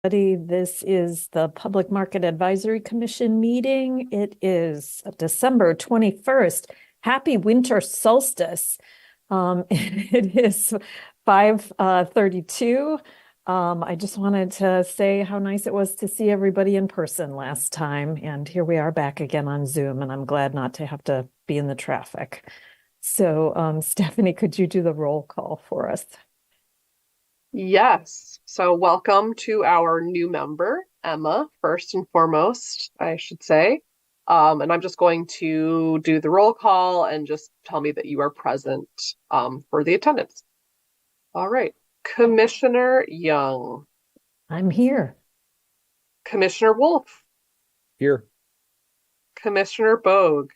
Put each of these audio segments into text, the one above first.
This is the Public Market Advisory Commission meeting. It is December 21st. Happy winter solstice. It is 5:32. I just wanted to say how nice it was to see everybody in person last time. And here we are back again on Zoom, and I'm glad not to have to be in the traffic. So, Stephanie, could you do the roll call for us? Yes. So welcome to our new member, Emma, first and foremost, I should say. And I'm just going to do the roll call and just tell me that you are present for the attendance. All right. Commissioner Young, I'm here. Commissioner Wolf, Here. Commissioner Bogue,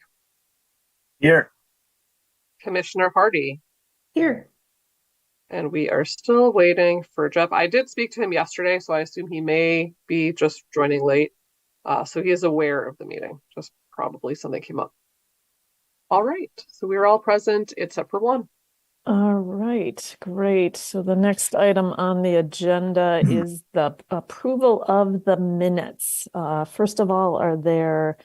Here. Commissioner Hardy, Here. and we are still waiting for Jeff. I did speak to him yesterday, so I assume he may be just joining late. So he is aware of the meeting, just probably something came up. All right, so we're all present except for one. All right, great. So the next item on the agenda is the approval of the minutes. First of all, are there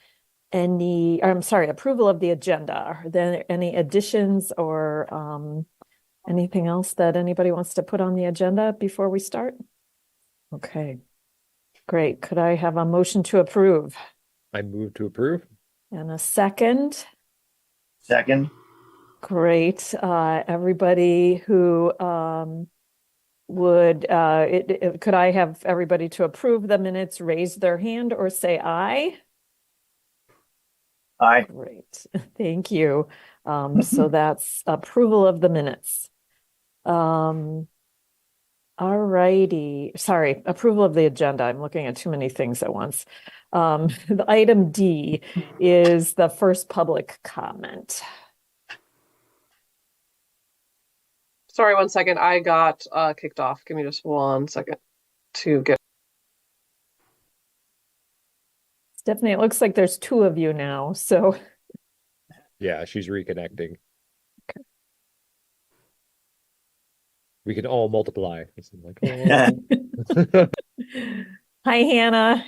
any, I'm sorry, approval of the agenda. Are there any additions or anything else that anybody wants to put on the agenda before we start? Okay, great. Could I have a motion to approve? I move to approve. And a second? Second. Great. Everybody who would, could I have everybody to approve the minutes raise their hand or say aye? Aye. Great. Thank you. So that's approval of the minutes. All righty. Sorry, approval of the agenda. I'm looking at too many things at once. The item D is the first public comment. Sorry, 1 second. I got kicked off. Give me just 1 second to get. Stephanie, it looks like there's two of you now, so. Yeah, she's reconnecting. Okay. We can all multiply. It's like, oh. Hi, Hannah.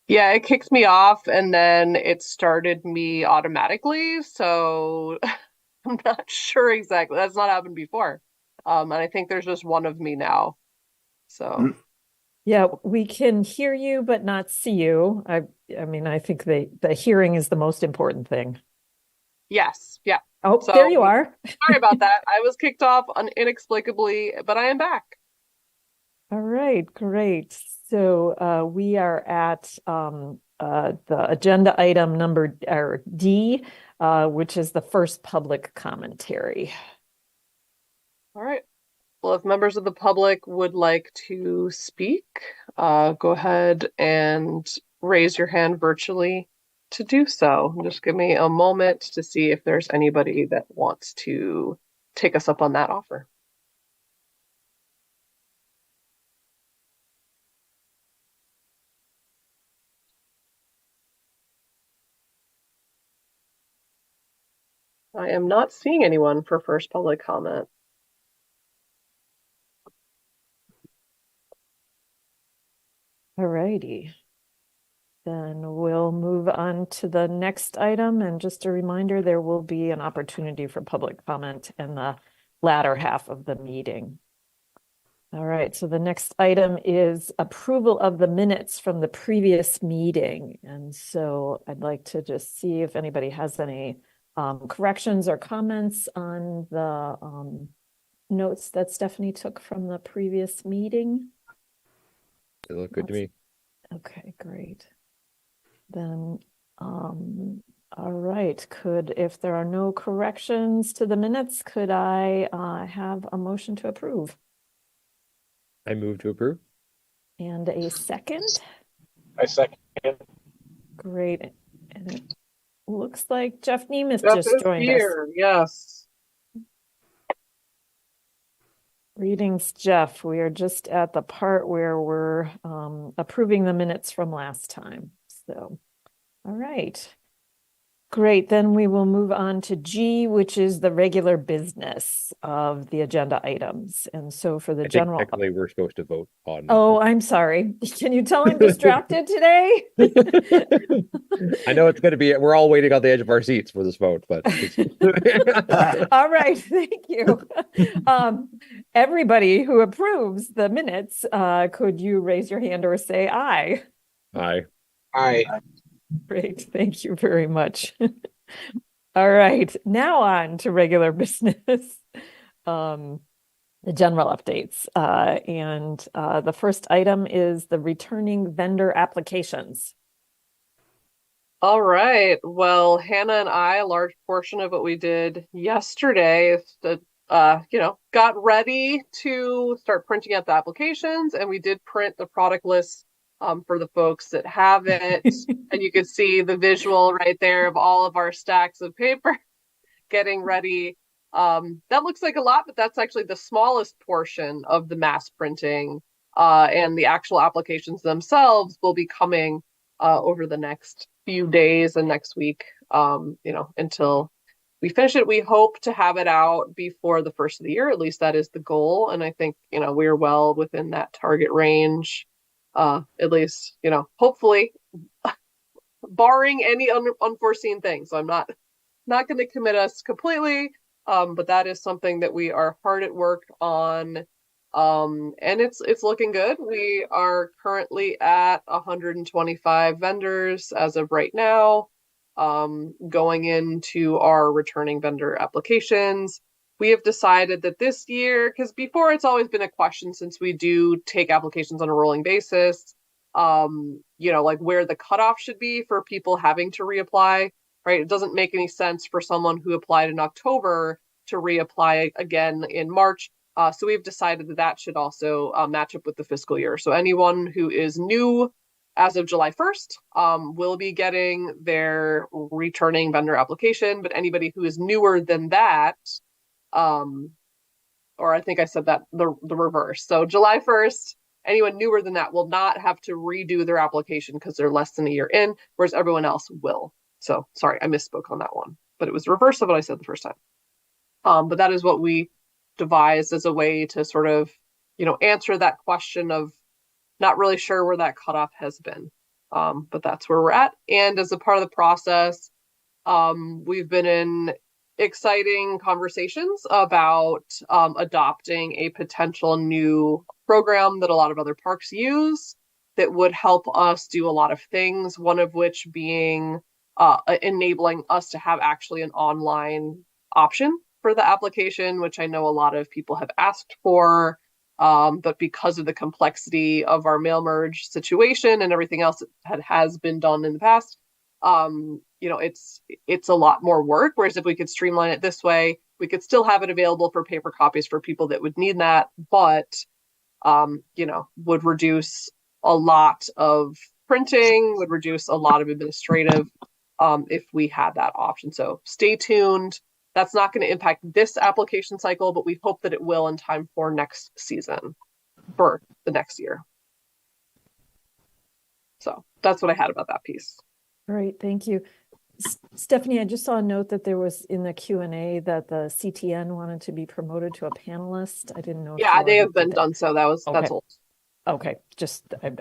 Yeah, it kicked me off and then it started me automatically. So I'm not sure exactly. That's not happened before. And I think there's just one of me now. So yeah, we can hear you but not see you. I mean, I think the hearing is the most important thing. yes, yeah. Oh, So there you are. sorry about that. I was kicked off inexplicably, but I am back. All right, great. So we are at the agenda item number D, which is the first public commentary. All right. Well, if members of the public would like to speak, go ahead and raise your hand virtually to do so. Just give me a moment to see if there's anybody that wants to take us up on that offer. I am not seeing anyone for first public comment. All righty. Then we'll move on to the next item. And just a reminder, there will be an opportunity for public comment in the latter half of the meeting. All right, so the next item is approval of the minutes from the previous meeting. And so I'd like to just see if anybody has any corrections or comments on the notes that Stephanie took from the previous meeting. They look good to me. Okay, great. Then, all right, if there are no corrections to the minutes, could I have a motion to approve? I move to approve. And a second? I second. Great. And it looks like Jeff Nemeth Jeff just is joined here. us. Yes. Greetings, Jeff. We are just at the part where we're approving the minutes from last time. So, all right. Great, then we will move on to G, which is the regular business of the agenda items. And so for the I think general, technically we're supposed to vote on. oh, I'm sorry. Can you tell I'm distracted today? I know it's going to be, we're all waiting on the edge of our seats for this vote, but All right, thank you. Everybody who approves the minutes, could you raise your hand or say aye? Aye. Aye. Great, thank you very much. All right, now on to regular business. The general updates. And the first item is the returning vendor applications. All right. Well, Hannah and I, a large portion of what we did yesterday is to, got ready to start printing out the applications, and we did print the product list for the folks that have it. And you can see the visual right there of all of our stacks of paper getting ready. That looks like a lot, but that's actually the smallest portion of the mass printing. And the actual applications themselves will be coming over the next few days and next week, until we finish it. We hope to have it out before the first of the year. At least that is the goal. And I think, we're well within that target range. At least, hopefully, barring any unforeseen things. So I'm not going to commit us completely, but that is something that we are hard at work on. And it's looking good. We are currently at 125 vendors as of right now, going into our returning vendor applications. We have decided that this year, because before it's always been a question since we do take applications on a rolling basis, like where the cutoff should be for people having to reapply, right? It doesn't make any sense for someone who applied in October to reapply again in March. So we've decided that should also match up with the fiscal year. So anyone who is new as of July 1st will be getting their returning vendor application, but anybody who is newer than that, or I think I said that the reverse. So July 1st, anyone newer than that will not have to redo their application because they're less than a year in, whereas everyone else will. So sorry, I misspoke on that one, but it was the reverse of what I said the first time. But that is what we devised as a way to sort of, answer that question of not really sure where that cutoff has been. But that's where we're at. And as a part of the process, we've been in exciting conversations about adopting a potential new program that a lot of other parks use that would help us do a lot of things, one of which being enabling us to have actually an online option for the application, which I know a lot of people have asked for. But because of the complexity of our mail merge situation and everything else that has been done in the past, it's a lot more work. Whereas if we could streamline it this way, we could still have it available for paper copies for people that would need that, but would reduce a lot of printing, would reduce a lot of administrative if we had that option. So stay tuned. That's not going to impact this application cycle, but we hope that it will in time for next season, for the next year. So that's what I had about that piece. Great, thank you. Stephanie, I just saw a note that there was in the Q&A that the CTN wanted to be promoted to a panelist. I didn't know. Yeah, they have been done. So that's old. Okay,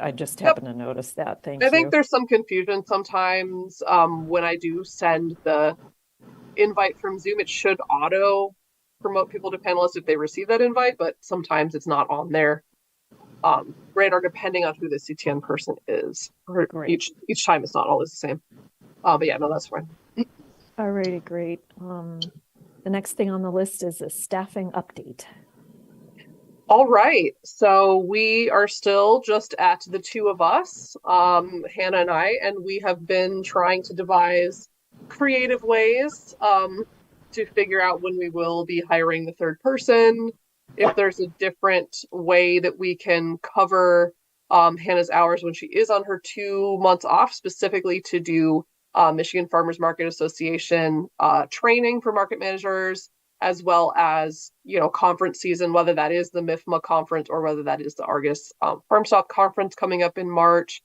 I just happened to notice that. Thank you. I think there's some confusion sometimes when I do send the invite from Zoom. It should auto promote people to panelists if they receive that invite, but sometimes it's not on their radar depending on who the CTN person is. Each time it's not always the same. But yeah, no, that's fine. All righty, great. The next thing on the list is a staffing update. All right, so we are still just at the two of us, Hannah and I, and we have been trying to devise creative ways to figure out when we will be hiring the third person, if there's a different way that we can cover Hannah's hours when she is on her 2 months off, specifically to do Michigan Farmers Market Association training for market managers, as well as, conference season, whether that is the MIFMA conference or whether that is the Argus Farm Stop conference coming up in March.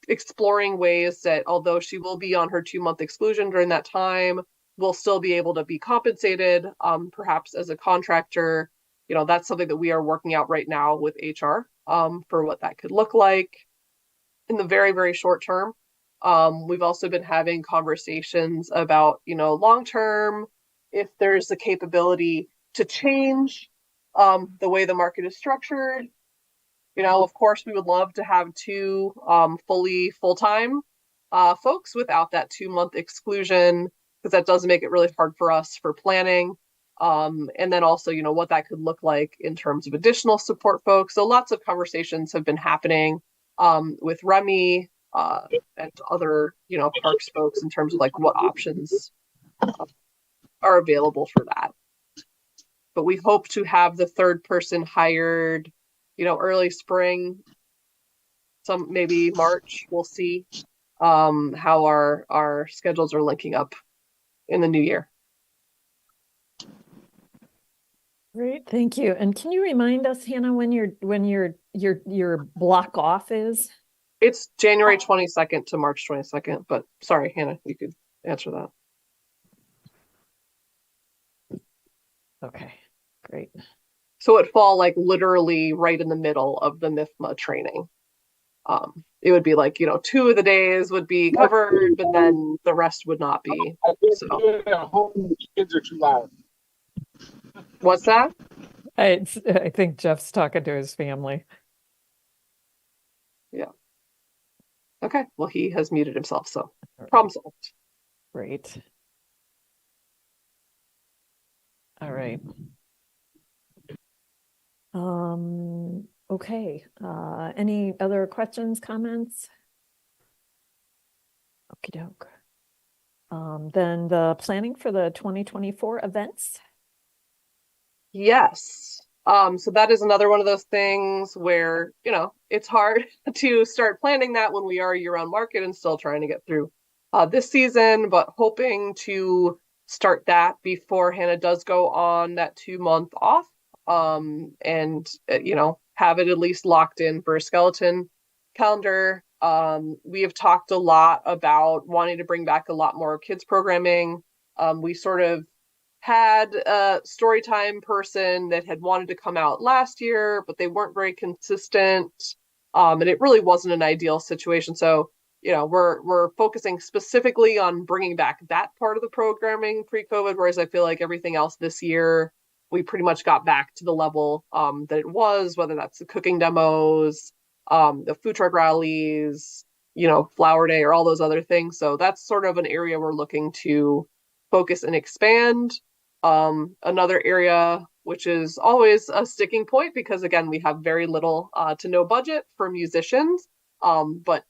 exploring ways that although she will be on her 2-month exclusion during that time, will still be able to be compensated, perhaps as a contractor. That's something that we are working out right now with HR, for what that could look like in the very, very short term. We've also been having conversations about, long term, if there's the capability to change the way the market is structured. Of course, we would love to have two fully full-time folks without that 2-month exclusion, because that does make it really hard for us for planning. And then also, what that could look like in terms of additional support folks. So lots of conversations have been happening with Remy and other, parks folks in terms of like what options are available for that. But we hope to have the third person hired, early spring, some maybe March. We'll see how our schedules are linking up in the new year. Great, thank you. And can you remind us, Hannah, when your block off is? It's January 22nd to March 22nd, but sorry, Hannah, you could answer that. Okay, great. So it fall like literally right in the middle of the MIFMA training. It would be like, 2 of the days would be covered, but then the rest would not be. So Kids are too loud. what's that? I think Jeff's talking to his family. Yeah. Okay. Well, he has muted himself, so problem solved. Great. All right. Okay. Any other questions, comments? Okie doke. Then the planning for the 2024 events. Yes. So that is another one of those things where, it's hard to start planning that when we are a year-round market and still trying to get through this season, but hoping to start that before Hannah does go on that 2-month off, and have it at least locked in for a skeleton calendar. We have talked a lot about wanting to bring back a lot more kids programming. We sort of had a story time person that had wanted to come out last year, but they weren't very consistent. And it really wasn't an ideal situation. So, we're focusing specifically on bringing back that part of the programming pre-COVID, whereas I feel like everything else this year, we pretty much got back to the level that it was, whether that's the cooking demos, the food truck rallies, Flower Day, or all those other things. So that's sort of an area we're looking to focus and expand. Another area, which is always a sticking point, because again, we have very little to no budget for musicians. But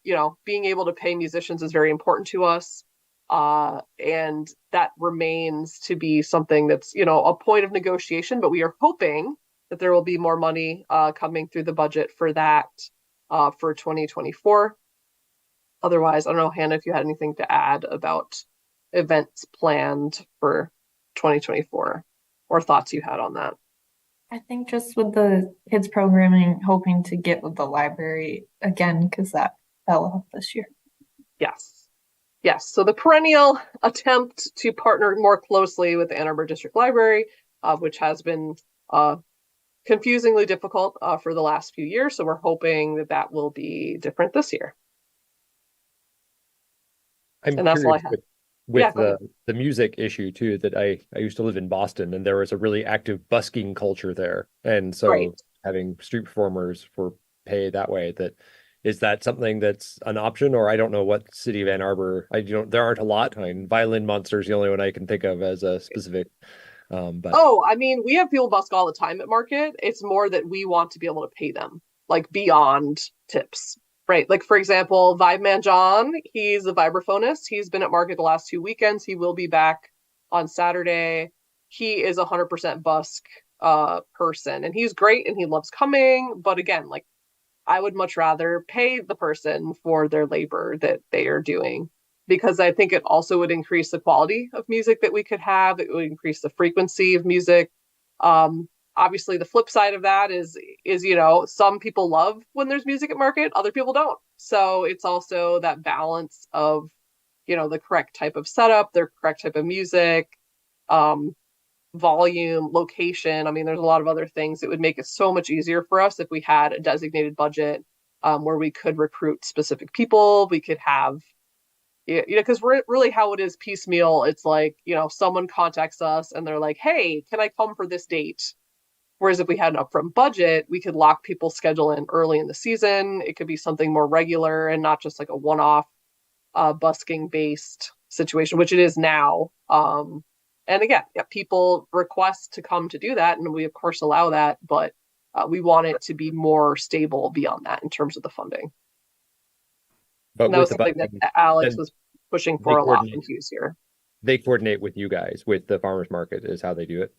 being able to pay musicians is very important to us. And that remains to be something that's, a point of negotiation, but we are hoping that there will be more money coming through the budget for that for 2024. Otherwise, I don't know, Hannah, if you had anything to add about events planned for 2024 or thoughts you had on that. I think just with the kids programming, hoping to get with the library again, because that fell off this year. Yes. So the perennial attempt to partner more closely with the Ann Arbor District Library, which has been confusingly difficult for the last few years. So we're hoping that will be different this year. I'm And that's all I curious have. with Yeah, the music issue too, that I used to live in Boston, and there was a really active busking culture there. And so Right. having street performers for pay that way, is that something that's an option? Or I don't know what city of Ann Arbor, there aren't a lot. I mean, Violin Monster is the only one I can think of as a specific, but we have people busk all the time at market. It's more that we want to be able to pay them, like beyond tips. Right. Like, for example, Vibe Man John, he's a vibraphonist. He's been at market the last 2 weekends. He will be back on Saturday. He is 100% busk person, and he's great and he loves coming. But again, like, I would much rather pay the person for their labor that they are doing, because I think it also would increase the quality of music that we could have. It would increase the frequency of music. obviously the flip side of that is some people love when there's music at market, other people don't. So it's also that balance of the correct type of setup, the correct type of music, volume, location. I mean, there's a lot of other things that would make it so much easier for us if we had a designated budget where we could recruit specific people. We could have, because really how it is piecemeal. It's like, someone contacts us and they're like, hey, can I come for this date? Whereas if we had an upfront budget, we could lock people's schedule in early in the season. It could be something more regular and not just like a one-off busking based situation, which it is now. And again, people request to come to do that, and we of course allow that, but we want it to be more stable beyond that in terms of the funding. But And that with was the something that budget, Alex then was pushing they for a lot coordinate. when he was here. They coordinate with you guys with the farmers market is how they do it.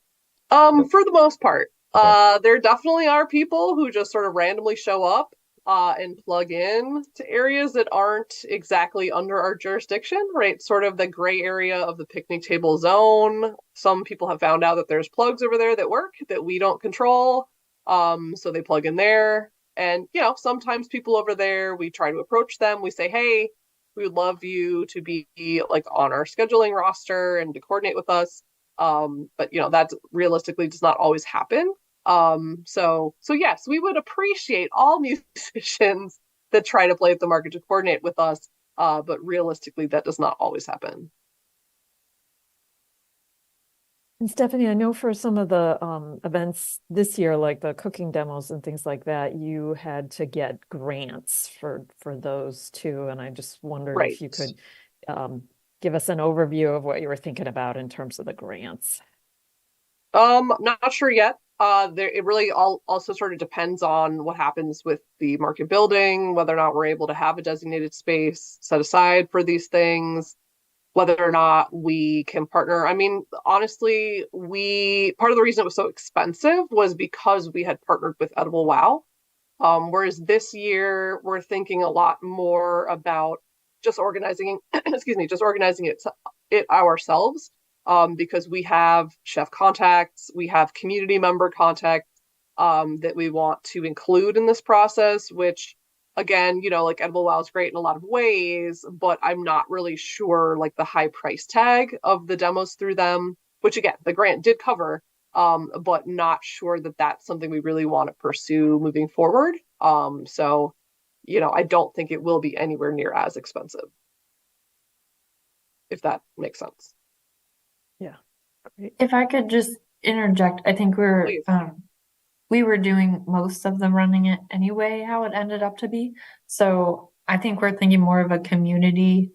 For the most part. Okay. There definitely are people who just sort of randomly show up and plug in to areas that aren't exactly under our jurisdiction, right? Sort of the gray area of the picnic table zone. Some people have found out that there's plugs over there that work that we don't control. So they plug in there. And, sometimes people over there, we try to approach them. We say, hey, we would love you to be like on our scheduling roster and to coordinate with us. But that realistically does not always happen. So yes, we would appreciate all musicians that try to play at the market to coordinate with us. But realistically, that does not always happen. And Stephanie, I know for some of the events this year, like the cooking demos and things like that, you had to get grants for those too. And I just wondered if you could give us an overview of what you were thinking about in terms of the grants. Not sure yet. It really also sort of depends on what happens with the market building, whether or not we're able to have a designated space set aside for these things, whether or not we can partner. I mean, honestly, part of the reason it was so expensive was because we had partnered with Edible Wow. Whereas this year we're thinking a lot more about just organizing, just organizing it ourselves. Because we have chef contacts, we have community member contacts that we want to include in this process, which again, like Edible Wow is great in a lot of ways, but I'm not really sure like the high price tag of the demos through them, which again, the grant did cover, but not sure that that's something we really want to pursue moving forward. So, I don't think it will be anywhere near as expensive, if that makes sense. Yeah. Great. If I could just interject, I think Please. we were doing most of the running it anyway, how it ended up to be. So I think we're thinking more of a community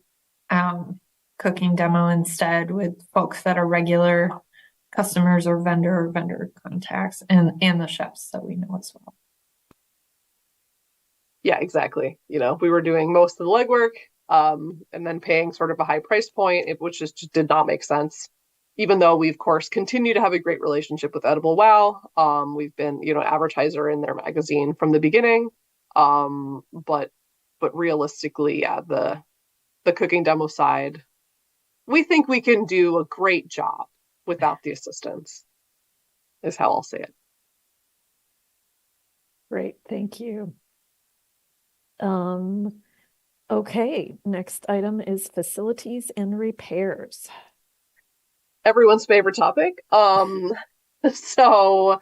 cooking demo instead with folks that are regular customers or vendor contacts and the chefs that we know as well. Yeah, exactly. We were doing most of the legwork, and then paying sort of a high price point, which just did not make sense. Even though we, of course, continue to have a great relationship with Edible Wow. We've been, advertiser in their magazine from the beginning. But realistically, yeah, the cooking demo side, we think we can do a great job without the assistance, is how I'll say it. Great, thank you. Okay, next item is facilities and repairs. Everyone's favorite topic. So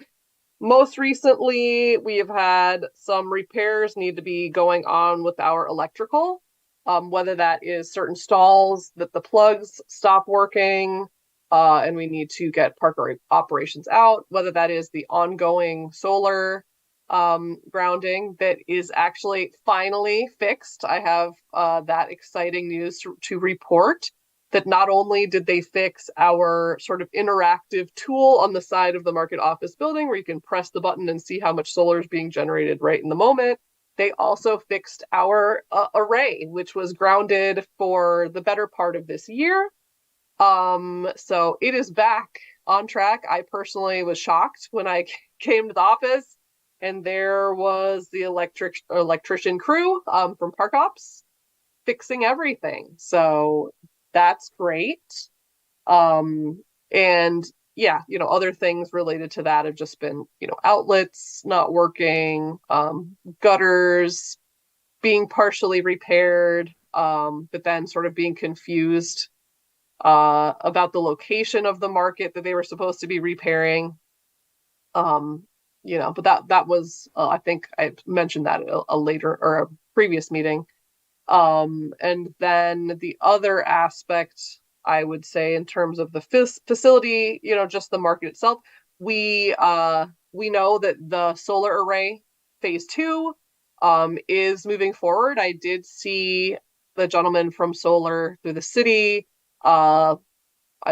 most recently, we have had some repairs need to be going on with our electrical, whether that is certain stalls that the plugs stop working, and we need to get park operations out, whether that is the ongoing solar grounding that is actually finally fixed. I have that exciting news to report that not only did they fix our sort of interactive tool on the side of the market office building where you can press the button and see how much solar is being generated right in the moment, they also fixed our array, which was grounded for the better part of this year. So it is back on track. I personally was shocked when I came to the office and there was the electrician crew from Park Ops fixing everything. So that's great. And yeah, other things related to that have just been, outlets not working, gutters being partially repaired, but then sort of being confused about the location of the market that they were supposed to be repairing. Um, but that was I think I mentioned that a later or a previous meeting. And then the other aspect, I would say, in terms of the facility, just the market itself, we know that the solar array phase 2 is moving forward. I did see the gentleman from Solar through the city, I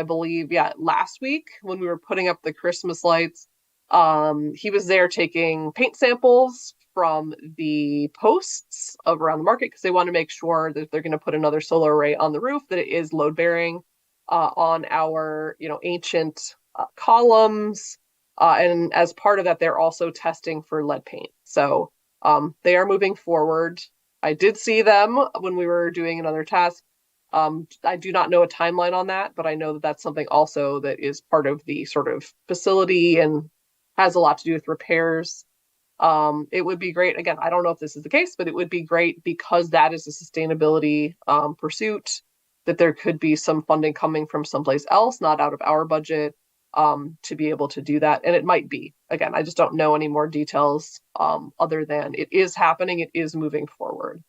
believe, yeah, last week when we were putting up the Christmas lights. He was there taking paint samples from the posts of around the market because they want to make sure that if they're going to put another solar array on the roof, that it is load bearing on our, ancient columns. And as part of that, they're also testing for lead paint. So they are moving forward. I did see them when we were doing another task. I do not know a timeline on that, but I know that that's something also that is part of the sort of facility and has a lot to do with repairs. It would be great. Again, I don't know if this is the case, but it would be great because that is a sustainability pursuit, that there could be some funding coming from someplace else, not out of our budget, to be able to do that. And it might be. Again, I just don't know any more details other than it is happening, it is moving forward.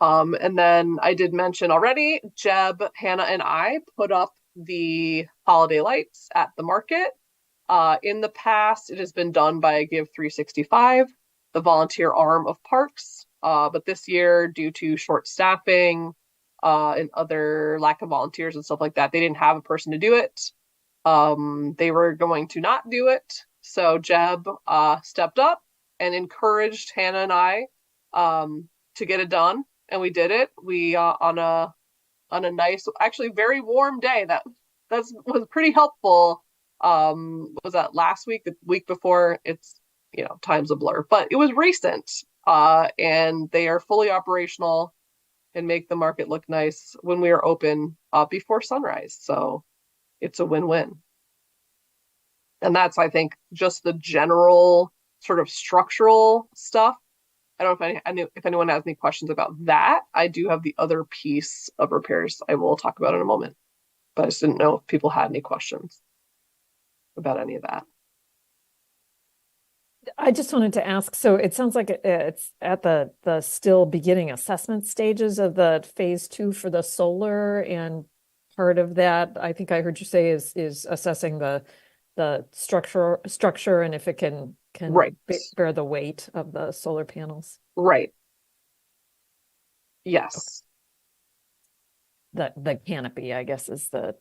And then I did mention already, Jeb, Hannah, and I put up the holiday lights at the market. In the past, it has been done by Give 365, the volunteer arm of Parks. But this year, due to short staffing and other lack of volunteers and stuff like that, they didn't have a person to do it. They were going to not do it. So Jeb stepped up and encouraged Hannah and I to get it done. And we did it. We on a nice, actually very warm day. That was pretty helpful. Was that last week, the week before? It's time's a blur, but it was recent. And they are fully operational and make the market look nice when we are open before sunrise. So it's a win-win. And that's, I think, just the general sort of structural stuff. I don't know if anyone has any questions about that. I do have the other piece of repairs I will talk about in a moment, but I just didn't know if people had any questions about any of that. I just wanted to ask, so it sounds like it's at the still beginning assessment stages of the phase 2 for the solar, and part of that, I think I heard you say, is assessing the structure and if it can Right. bear the weight of the solar panels. Right. Yes. The canopy, I guess, is the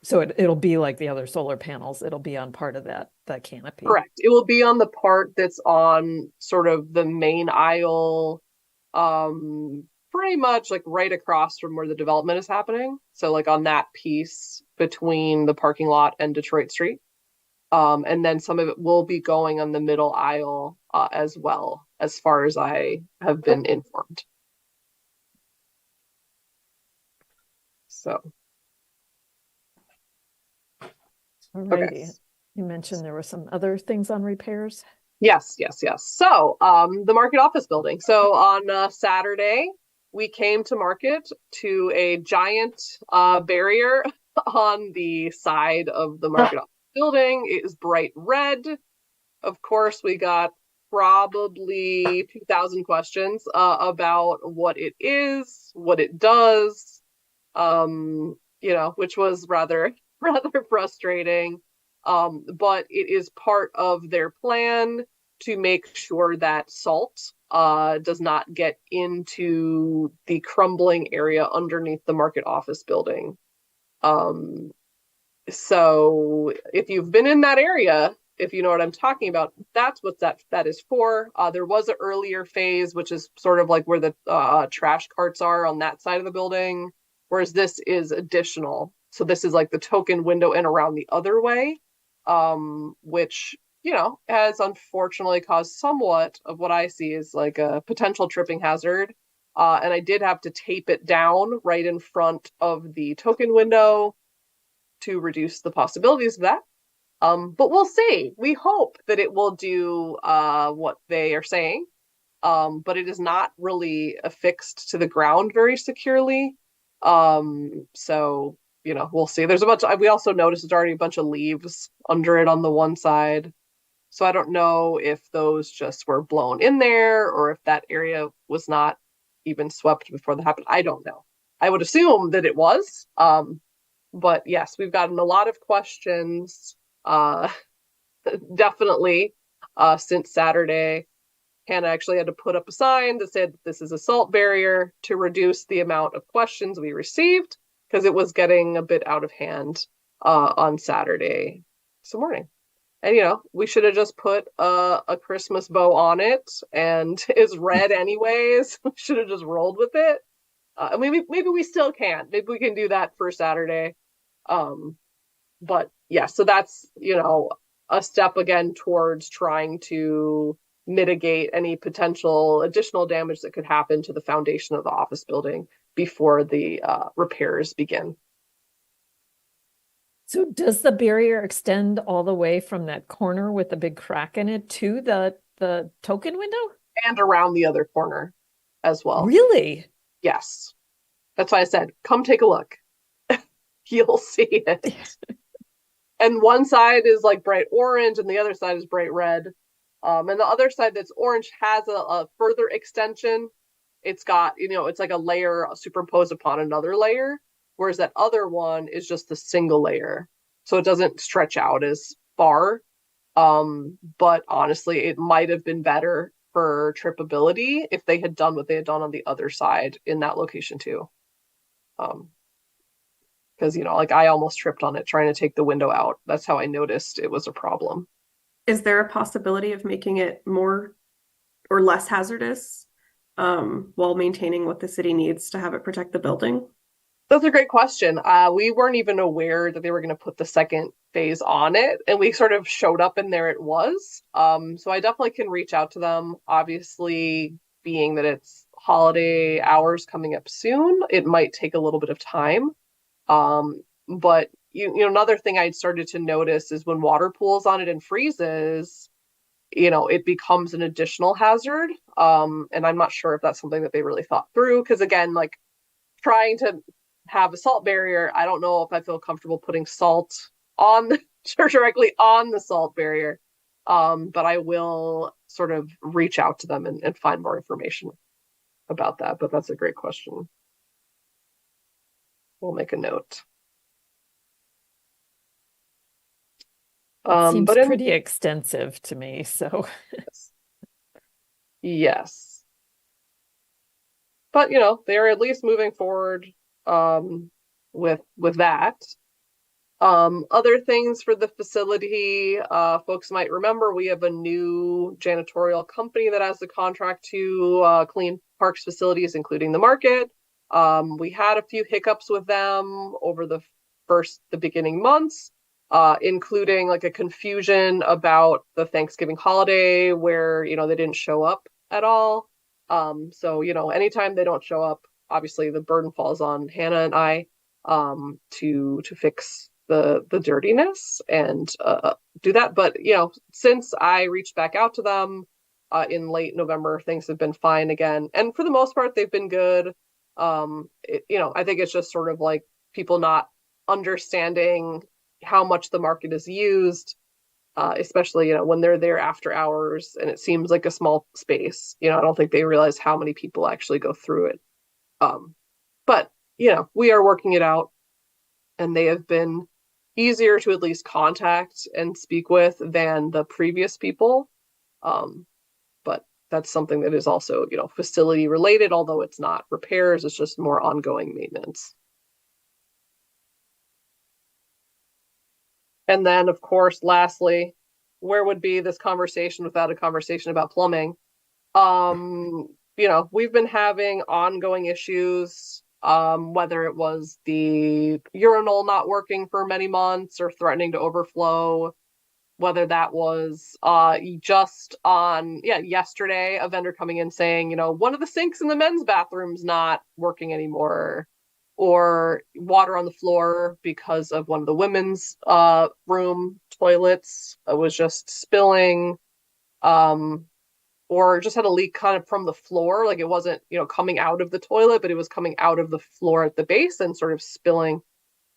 so it'll be like the other solar panels. It'll be on part of that canopy. Correct. It will be on the part that's on sort of the main aisle, pretty much like right across from where the development is happening. So like on that piece between the parking lot and Detroit Street. And then some of it will be going on the middle aisle as well, as far as I have been informed. So. Alrighty. Okay. You mentioned there were some other things on repairs. Yes. So, the market office building. So on Saturday, we came to market to a giant barrier on the side of the market office building. It is bright red. Of course, we got probably 2,000 questions about what it is, what it does, which was rather frustrating. But it is part of their plan to make sure that salt does not get into the crumbling area underneath the market office building. So if you've been in that area, if you know what I'm talking about, that's what that is for. There was an earlier phase, which is sort of like where the trash carts are on that side of the building, whereas this is additional. So this is like the token window and around the other way, which, has unfortunately caused somewhat of what I see is like a potential tripping hazard And I did have to tape it down right in front of the token window to reduce the possibilities of that. But we'll see. We hope that it will do what they are saying. But it is not really affixed to the ground very securely. So, we'll see. We also noticed there's already a bunch of leaves under it on the one side. So I don't know if those just were blown in there or if that area was not even swept before that happened. I don't know. I would assume that it was. But yes, we've gotten a lot of questions, definitely, since Saturday. Hannah actually had to put up a sign that said this is a salt barrier to reduce the amount of questions we received because it was getting a bit out of hand on Saturday morning. And we should have just put a Christmas bow on it, and it's red anyways. We should have just rolled with it. Maybe we still can. Maybe we can do that for Saturday. But yeah, so that's a step again towards trying to mitigate any potential additional damage that could happen to the foundation of the office building before the repairs begin. So does the barrier extend all the way from that corner with the big crack in it to the token window? And around the other corner as well. Really? Yes. That's why I said, come take a look. You'll see it. And one side is like bright orange and the other side is bright red. And the other side that's orange has a further extension. It's got, it's like a layer superimposed upon another layer, whereas that other one is just a single layer. So it doesn't stretch out as far. But honestly, it might have been better for trippability if they had done what they had done on the other side in that location too. Because, I almost tripped on it trying to take the window out. That's how I noticed it was a problem. Is there a possibility of making it more or less hazardous while maintaining what the city needs to have it protect the building? That's a great question. We weren't even aware that they were going to put the second phase on it, and we sort of showed up and there it was. So I definitely can reach out to them. Obviously, being that it's holiday hours coming up soon, it might take a little bit of time. But another thing I'd started to notice is when water pools on it and freezes, it becomes an additional hazard. And I'm not sure if that's something that they really thought through. Because again, like trying to have a salt barrier, I don't know if I feel comfortable putting salt on directly on the salt barrier. But I will sort of reach out to them and find more information about that. But that's a great question. We'll make a note. Seems pretty extensive to me, so. Yes. But, they're at least moving forward with that. Other things for the facility, folks might remember we have a new janitorial company that has the contract to clean parks facilities, including the market. We had a few hiccups with them over the beginning months, including like a confusion about the Thanksgiving holiday where, they didn't show up at all. So, anytime they don't show up, obviously the burden falls on Hannah and I to fix the dirtiness and do that. But, since I reached back out to them in late November, things have been fine again. And for the most part, they've been good. I think it's just sort of like people not understanding how much the market is used, especially, when they're there after hours and it seems like a small space. I don't think they realize how many people actually go through it. But, we are working it out, and they have been easier to at least contact and speak with than the previous people. But that's something that is also, facility related, although it's not repairs, it's just more ongoing maintenance. And then, of course, lastly, where would be this conversation without a conversation about plumbing? We've been having ongoing issues, whether it was the urinal not working for many months or threatening to overflow. whether that was just on yesterday, a vendor coming in saying, one of the sinks in the men's bathroom's not working anymore, or water on the floor because of one of the women's room toilets was just spilling, or just had a leak kind of from the floor, like it wasn't coming out of the toilet, but it was coming out of the floor at the base and sort of spilling.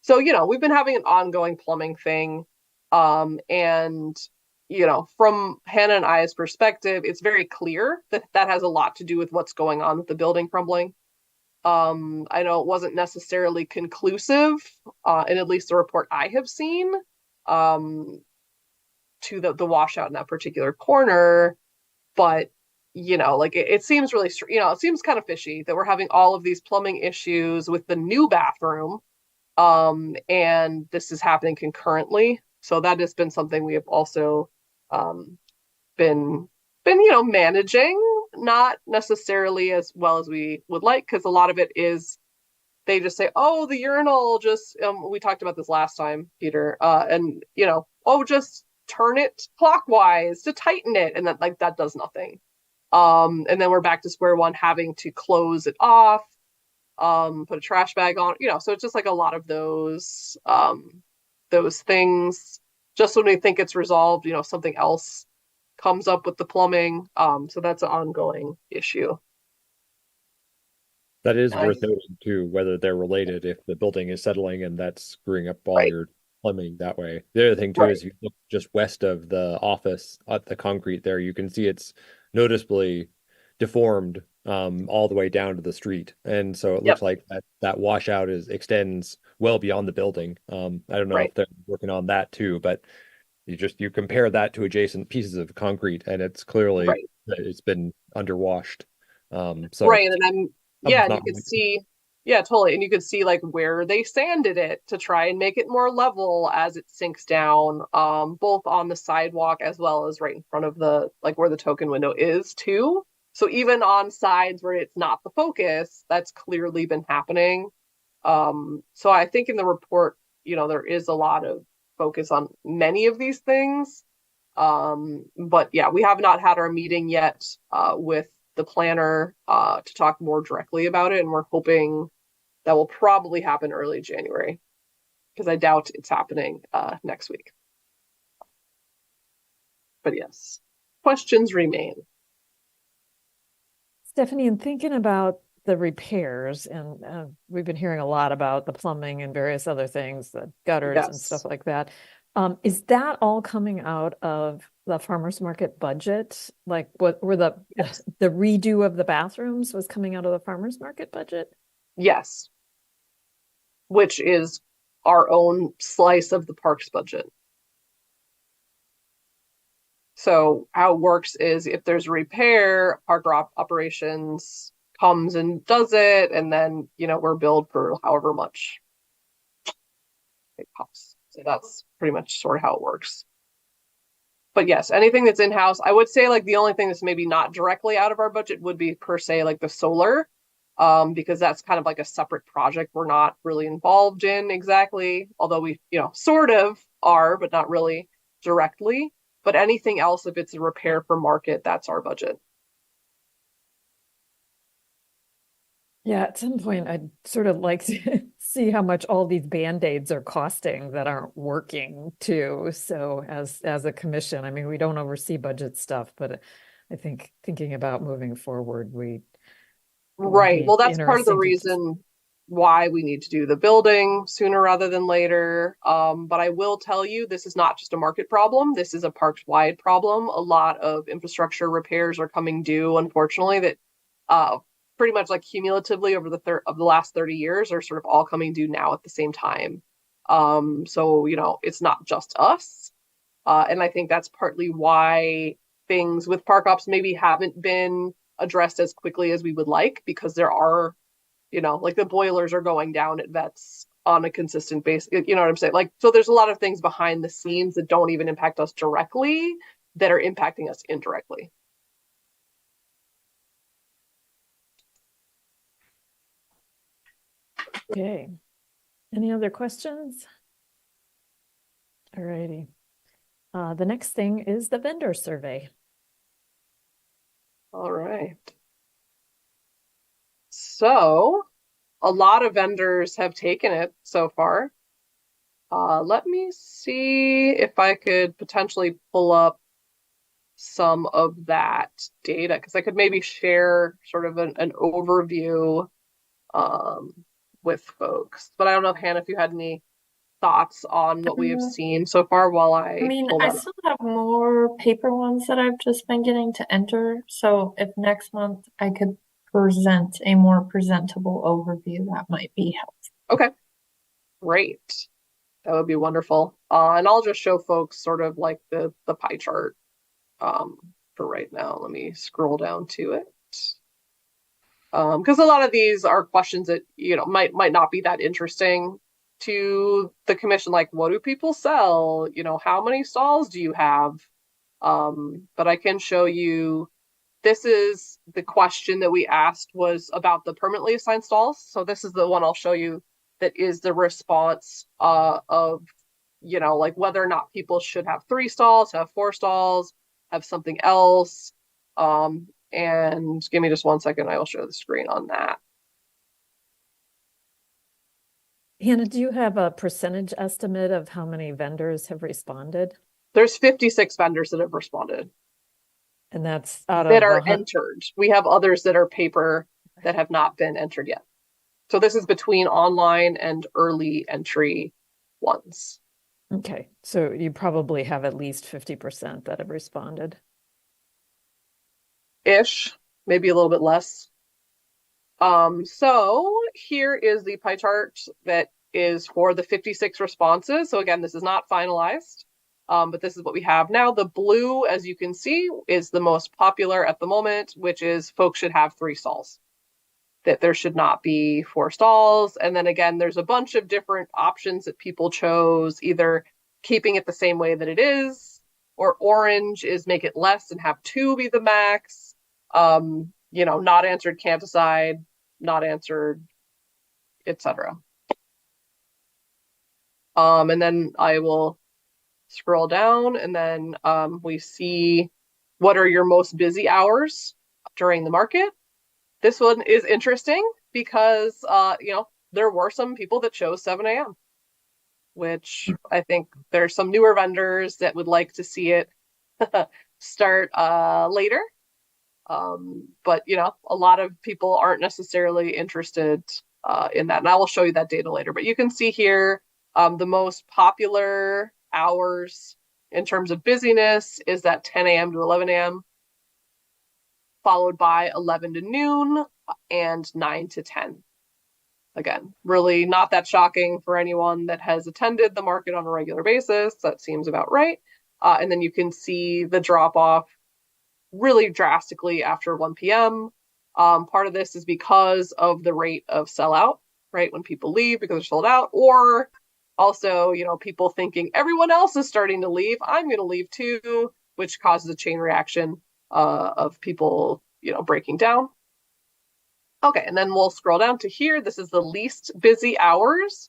So, we've been having an ongoing plumbing thing. And, from Hannah and I's perspective, it's very clear that that has a lot to do with what's going on with the building crumbling. I know it wasn't necessarily conclusive, in at least the report I have seen, to the washout in that particular corner. But, like it seems really, it seems kind of fishy that we're having all of these plumbing issues with the new bathroom. And this is happening concurrently. So that has been something we have also been managing, not necessarily as well as we would like, because a lot of it is they just say, oh, the urinal just we talked about this last time, Peter, and oh, just turn it clockwise to tighten it, and that does nothing. And then we're back to square one, having to close it off, put a trash bag on, so it's just like a lot of those things. Just when we think it's resolved, something else comes up with the plumbing. So that's an ongoing issue. That is I- worth noting too, whether they're related, if the building is settling and that's screwing up all Right. your plumbing that way. The other thing too Right. is, you look just west of the office at the concrete there, you can see it's noticeably deformed all the way down to the street. And so it Yep. looks like that washout extends well beyond the building. I don't know Right. if they're working on that too, but you compare that to adjacent pieces of concrete and it's clearly Right. it's been underwashed. So Right. And something's and not you could right. see, yeah, totally. And you could see like where they sanded it to try and make it more level as it sinks down, both on the sidewalk as well as right in front of where the token window is too. So even on sides where it's not the focus, that's clearly been happening. So I think in the report, there is a lot of focus on many of these things. But yeah, we have not had our meeting yet with the planner to talk more directly about it, and we're hoping that will probably happen early January, because I doubt it's happening next week. But yes, questions remain. Stephanie, in thinking about the repairs, and we've been hearing a lot about the plumbing and various other things, the gutters and stuff Yes. like that. Is that all coming out of the farmer's market budget? Like what were Yes. the redo of the bathrooms was coming out of the farmer's market budget? Yes. Which is our own slice of the parks budget. So how it works is if there's a repair, park operations comes and does it, and then we're billed for however much it costs. So that's pretty much sort of how it works. But yes, anything that's in-house, I would say like the only thing that's maybe not directly out of our budget would be per se like the solar, because that's kind of like a separate project we're not really involved in exactly, although we sort of are, but not really directly. But anything else, if it's a repair for market, that's our budget. Yeah, at some point I'd sort of like to see how much all these Band-Aids are costing that aren't working too. So as a commission, I mean, we don't oversee budget stuff, but I think thinking about moving forward, it would Right. be Well, that's part of the interesting to just reason why we need to do the building sooner rather than later. But I will tell you, this is not just a market problem. This is a parks-wide problem. A lot of infrastructure repairs are coming due, unfortunately, that pretty much like cumulatively over the last 30 years are sort of all coming due now at the same time. So, it's not just us. And I think that's partly why things with park ops maybe haven't been addressed as quickly as we would like, because there are, like the boilers are going down at vets on a consistent basis. You know what I'm saying? Like, so there's a lot of things behind the scenes that don't even impact us directly that are impacting us indirectly. Okay. Any other questions? All righty. The next thing is the vendor survey. All right. So a lot of vendors have taken it so far. Let me see if I could potentially pull up some of that data, because I could maybe share sort of an overview with folks. But I don't know, Hannah, if you had any thoughts on what we have seen so far while I I mean, pull I that up. still have more paper ones that I've just been getting to enter. So if next month I could present a more presentable overview, that might be helpful. Okay, great. That would be wonderful. And I'll just show folks sort of like the pie chart for right now. Let me scroll down to it. Because a lot of these are questions that, you know, might not be that interesting to the commission. Like, what do people sell? You know, how many stalls do you have? But I can show you, this is the question that we asked was about the permanently assigned stalls. So this is the one I'll show you that is the response of, you know, like whether or not people should have 3 stalls, have 4 stalls, have something else. And give me just 1 second, I will show the screen on that. Hannah, do you have a percentage estimate of how many vendors have responded? There's 56 vendors that have responded And that's out that of are entered. We have others that are paper that have not been entered yet. So this is between online and early entry ones. Okay, so you probably have at least 50% that have responded. Ish, maybe a little bit less. So here is the pie chart that is for the 56 responses. So again, this is not finalized, but this is what we have now. The blue, as you can see, is the most popular at the moment, which is folks should have 3 stalls, that there should not be 4 stalls. And then again, there's a bunch of different options that people chose, either keeping it the same way that it is, or orange is make it less and have 2 be the max. You know, not answered can't decide, not answered, etc. And then I will scroll down, and then we see what are your most busy hours during the market. This one is interesting because you know, there were some people that chose 7 a.m., which I think there's some newer vendors that would like to see it start later. But you know, a lot of people aren't necessarily interested in that. And I will show you that data later. But you can see here the most popular hours in terms of busyness is that 10 a.m. to 11 a.m., followed by 11 to noon and 9 to 10. Again, really not that shocking for anyone that has attended the market on a regular basis. That seems about right. And then you can see the drop off really drastically after 1 p.m. Part of this is because of the rate of sellout, right? When people leave because they're sold out, or also, you know, people thinking everyone else is starting to leave, I'm going to leave too, which causes a chain reaction of people, you know, breaking down. Okay, and then we'll scroll down to here. This is the least busy hours.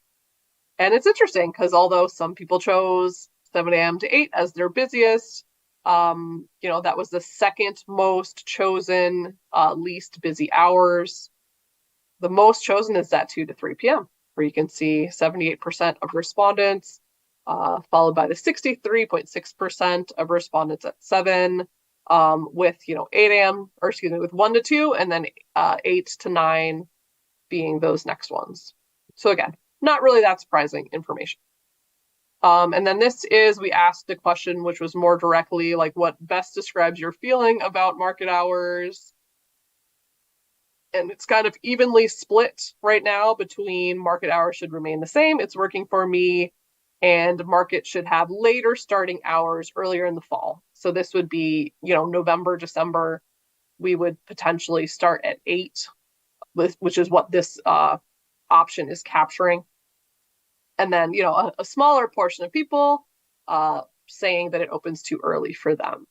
And it's interesting because although some people chose 7 a.m. to 8 as their busiest, you know, that was the second most chosen least busy hours. The most chosen is that 2 to 3 p.m., where you can see 78% of respondents, followed by the 63.6% of respondents at 7, with, you know, 8 a.m., or excuse me, with 1 to 2, and then 8 to 9 being those next ones. So again, not really that surprising information. And then this is, we asked the question, which was more directly like what best describes your feeling about market hours. And it's kind of evenly split right now between market hours should remain the same, it's working for me, and market should have later starting hours earlier in the fall. So this would be, you know, November, December, we would potentially start at 8, which is what this option is capturing. And then, you know, a smaller portion of people saying that it opens too early for them.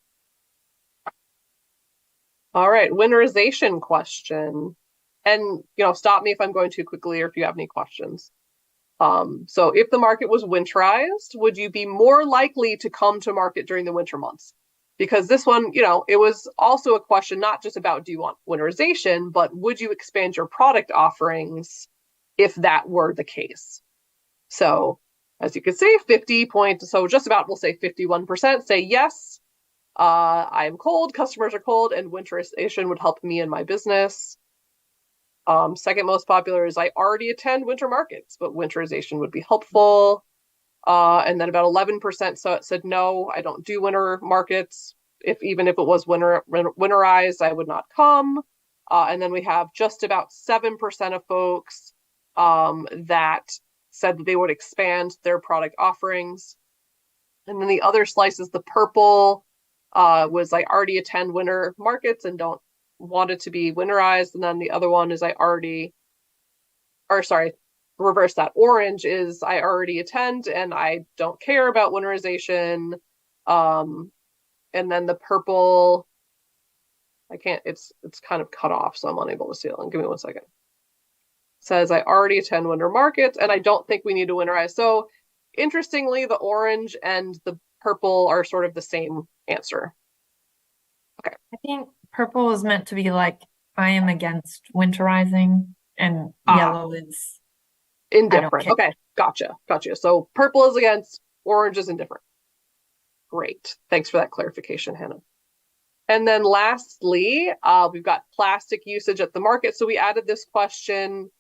All right, winterization question. And, you know, stop me if I'm going too quickly or if you have any questions. So if the market was winterized, would you be more likely to come to market during the winter months? Because this one, it was also a question not just about do you want winterization, but would you expand your product offerings if that were the case? So as you can see, so just about, we'll say 51% say yes, I'm cold, customers are cold, and winterization would help me in my business. Second most popular is I already attend winter markets, but winterization would be helpful. And then about 11% said no, I don't do winter markets. Even if it was winterized, I would not come. And then we have just about 7% of folks that said that they would expand their product offerings. And then the other slice is the purple, was I already attend winter markets and don't want it to be winterized. And then the other one is reverse that. Orange is I already attend and I don't care about winterization. And then the purple, it's kind of cut off, so I'm unable to see it. Give me 1 second. Says I already attend winter markets and I don't think we need to winterize. So interestingly, the orange and the purple are sort of the same answer. Okay. I think purple is meant to be like, I am against winterizing, and yellow is indifferent. Okay, gotcha. So purple is against, orange is indifferent. Great. Thanks for that clarification, Hannah. And then lastly, we've got plastic usage at the market. So we added this question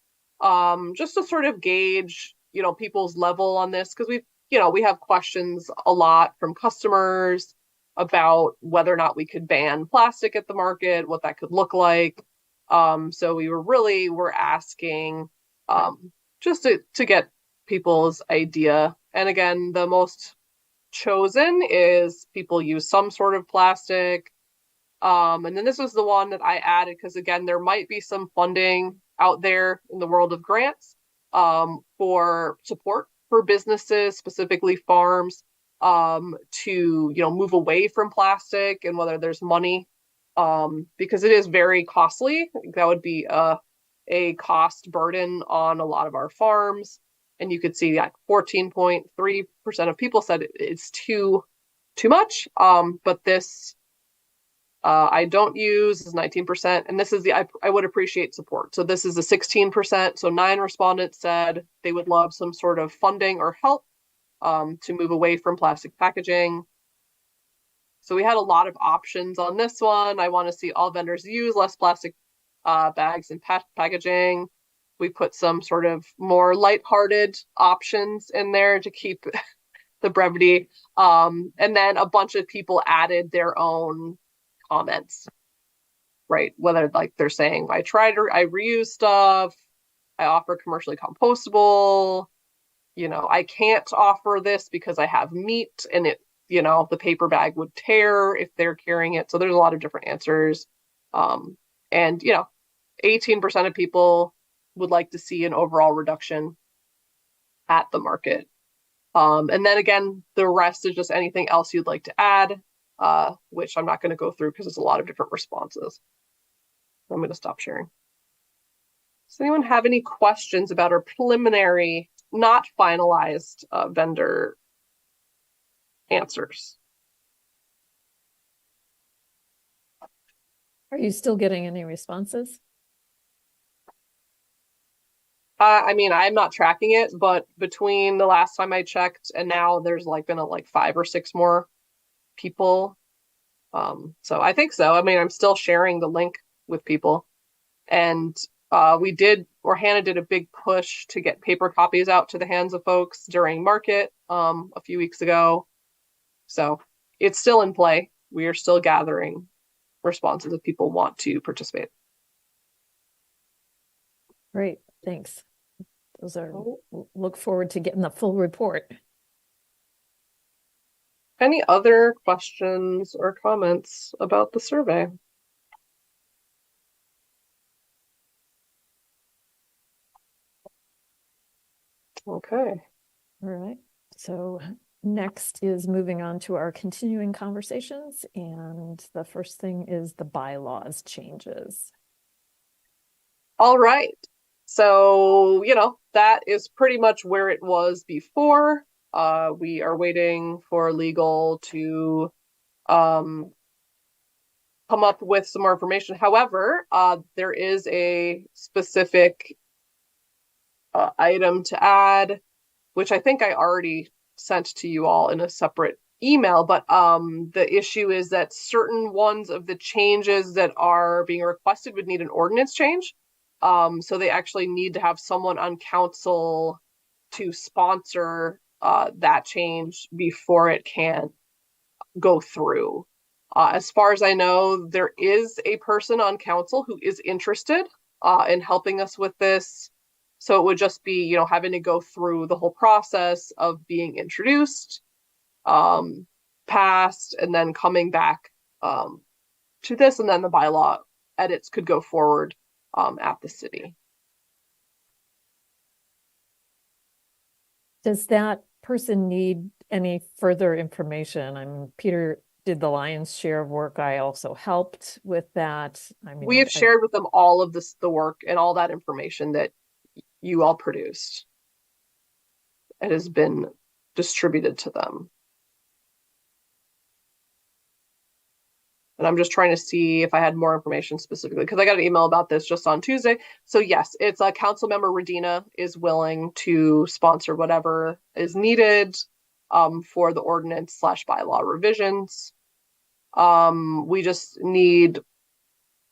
just to sort of gauge, people's level on this, because we have questions a lot from customers about whether or not we could ban plastic at the market, what that could look like. So we were asking just to get people's idea. And again, the most chosen is people use some sort of plastic. And then this was the one that I added because, again, there might be some funding out there in the world of grants for support for businesses, specifically farms, to move away from plastic, and whether there's money, because it is very costly. That would be a cost burden on a lot of our farms. And you could see that 14.3% of people said it's too much. But this I don't use is 19%, and this is I would appreciate support. So this is a 16%. So 9 respondents said they would love some sort of funding or help to move away from plastic packaging. So we had a lot of options on this one. I want to see all vendors use less plastic bags and packaging. We put some sort of more lighthearted options in there to keep the brevity. And then a bunch of people added their own comments, right? Whether they're saying, I reuse stuff, I offer commercially compostable, I can't offer this because I have meat and it, the paper bag would tear if they're carrying it. So there's a lot of different answers. And 18% of people would like to see an overall reduction at the market. And then again, the rest is just anything else you'd like to add, which I'm not going to go through because there's a lot of different responses. I'm going to stop sharing. Does anyone have any questions about our preliminary, not finalized vendor answers? Are you still getting any responses? I'm not tracking it, but between the last time I checked and now, there's been 5 or 6 more people. So I think so. I'm still sharing the link with people, and Hannah did a big push to get paper copies out to the hands of folks during market a few weeks ago. So it's still in play. We are still gathering responses if people want to participate. Great, thanks. Look forward to getting the full report. Any other questions or comments about the survey? Okay. All right. So next is moving on to our continuing conversations. And the first thing is the bylaws changes. All right. So, that is pretty much where it was before. We are waiting for legal to come up with some more information. However, there is a specific item to add, which I think I already sent to you all in a separate email, but the issue is that certain ones of the changes that are being requested would need an ordinance change. So they actually need to have someone on council to sponsor that change before it can go through. As far as I know, there is a person on council who is interested in helping us with this. So it would just be, you know, having to go through the whole process of being introduced, passed, and then coming back to this, and then the bylaw edits could go forward at the city. Does that person need any further information? I mean, Peter did the lion's share of work. I also helped with that. I mean, We have shared with them all of the work and all that information that you all produced. It has been distributed to them. And I'm just trying to see if I had more information specifically, because I got an email about this just on Tuesday. So yes, it's a council member, Regina, is willing to sponsor whatever is needed for the ordinance / bylaw revisions. We just need,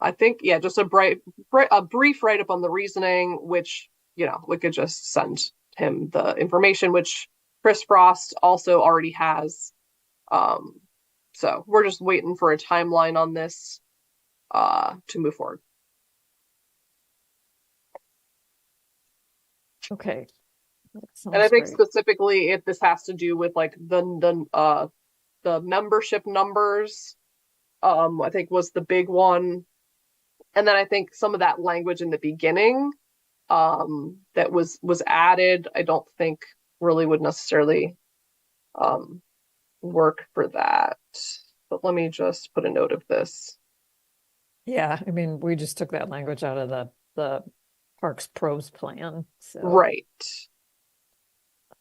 I think, yeah, just a brief write-up on the reasoning, which, you know, we could just send him the information, which Chris Frost also already has. So we're just waiting for a timeline on this to move forward. okay. And I think Great. specifically if this has to do with like the membership numbers, I think was the big one. And then I think some of that language in the beginning that was added, I don't think really would necessarily work for that. But let me just put a note of this. Yeah, I mean, we just took that language out of the Parks Pros plan. So Right.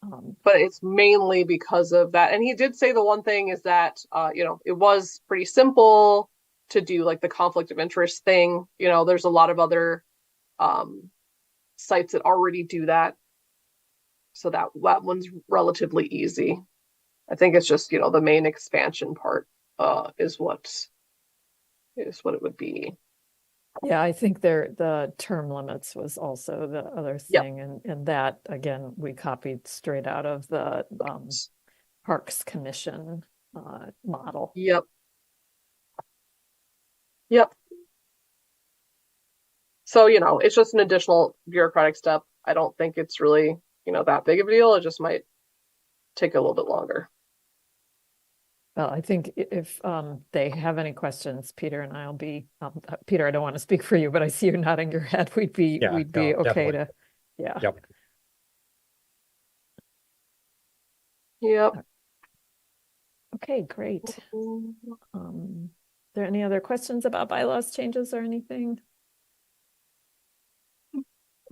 But it's mainly because of that. And he did say the one thing is that, you know, it was pretty simple to do like the conflict of interest thing. You know, there's a lot of other sites that already do that. So that one's relatively easy. I think it's just, you know, the main expansion part is what it would be. yeah, I think the term limits was also the other Yep. thing, and that again we copied straight out of the Parks Commission model. Yep. Yep. So, you know, it's just an additional bureaucratic step. I don't think it's really, you know, that big of a deal. It just might take a little bit longer. Well, I think if they have any questions, Peter and I'll be Peter, I don't want to speak for you, but I see you nodding your head. We'd be Yeah, okay definitely. to, yeah. Yep. Yep. Okay, great. There any other questions about bylaws changes or anything?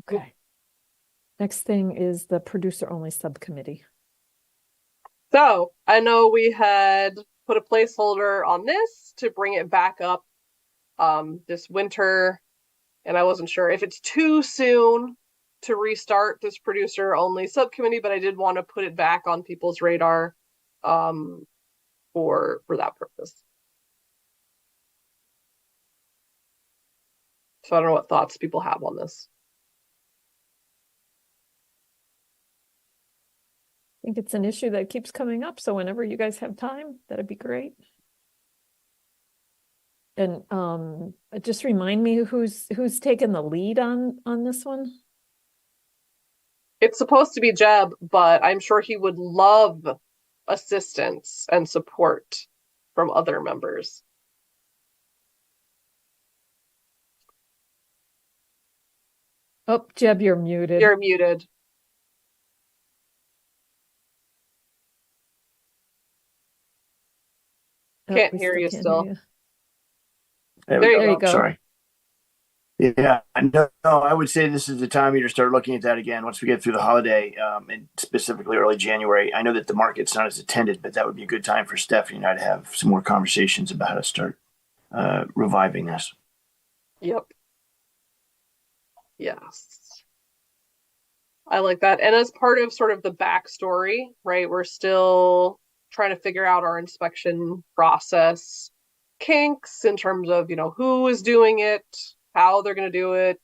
Okay. Next thing is the producer only subcommittee. So I know we had put a placeholder on this to bring it back up this winter, and I wasn't sure if it's too soon to restart this producer only subcommittee, but I did want to put it back on people's radar for that purpose. So I don't know what thoughts people have on this. I think it's an issue that keeps coming up, so whenever you guys have time, that'd be great. And just remind me who's taken the lead on this one? It's supposed to be Jeb, but I'm sure he would love assistance and support from other members. Oh, Jeb, you're muted. You're muted. Oh, Can't we hear you can't still. hear you. There There we you There go. you go. Sorry. Yeah, no, I would say this is the time you to start looking at that again once we get through the holiday, and specifically early January. I know that the market's not as attended, but that would be a good time for Stephanie and I to have some more conversations about how to start reviving this. Yep. Yes. I like that. And as part of sort of the backstory, right, we're still trying to figure out our inspection process kinks in terms of, who is doing it, how they're going to do it.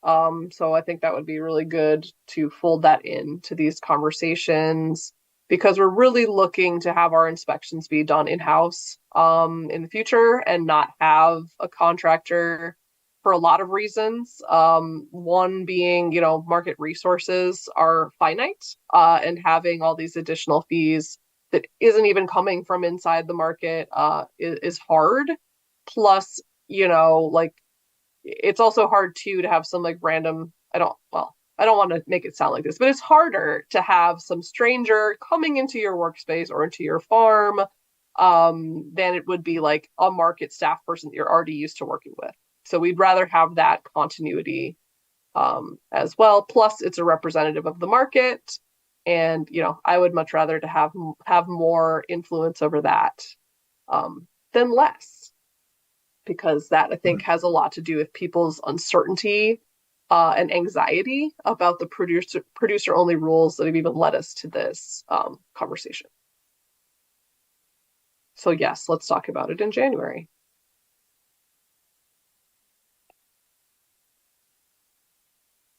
So I think that would be really good to fold that into these conversations because we're really looking to have our inspections be done in-house in the future and not have a contractor for a lot of reasons. One being, market resources are finite, and having all these additional fees that isn't even coming from inside the market is hard. Plus, like it's also hard too to have some like random, I don't want to make it sound like this, but it's harder to have some stranger coming into your workspace or into your farm than it would be like a market staff person that you're already used to working with. So we'd rather have that continuity as well. Plus, it's a representative of the market, and I would much rather to have more influence over that than less, because that I think has a lot to do with people's uncertainty and anxiety about the producer only rules that have even led us to this conversation. So yes, let's talk about it in January.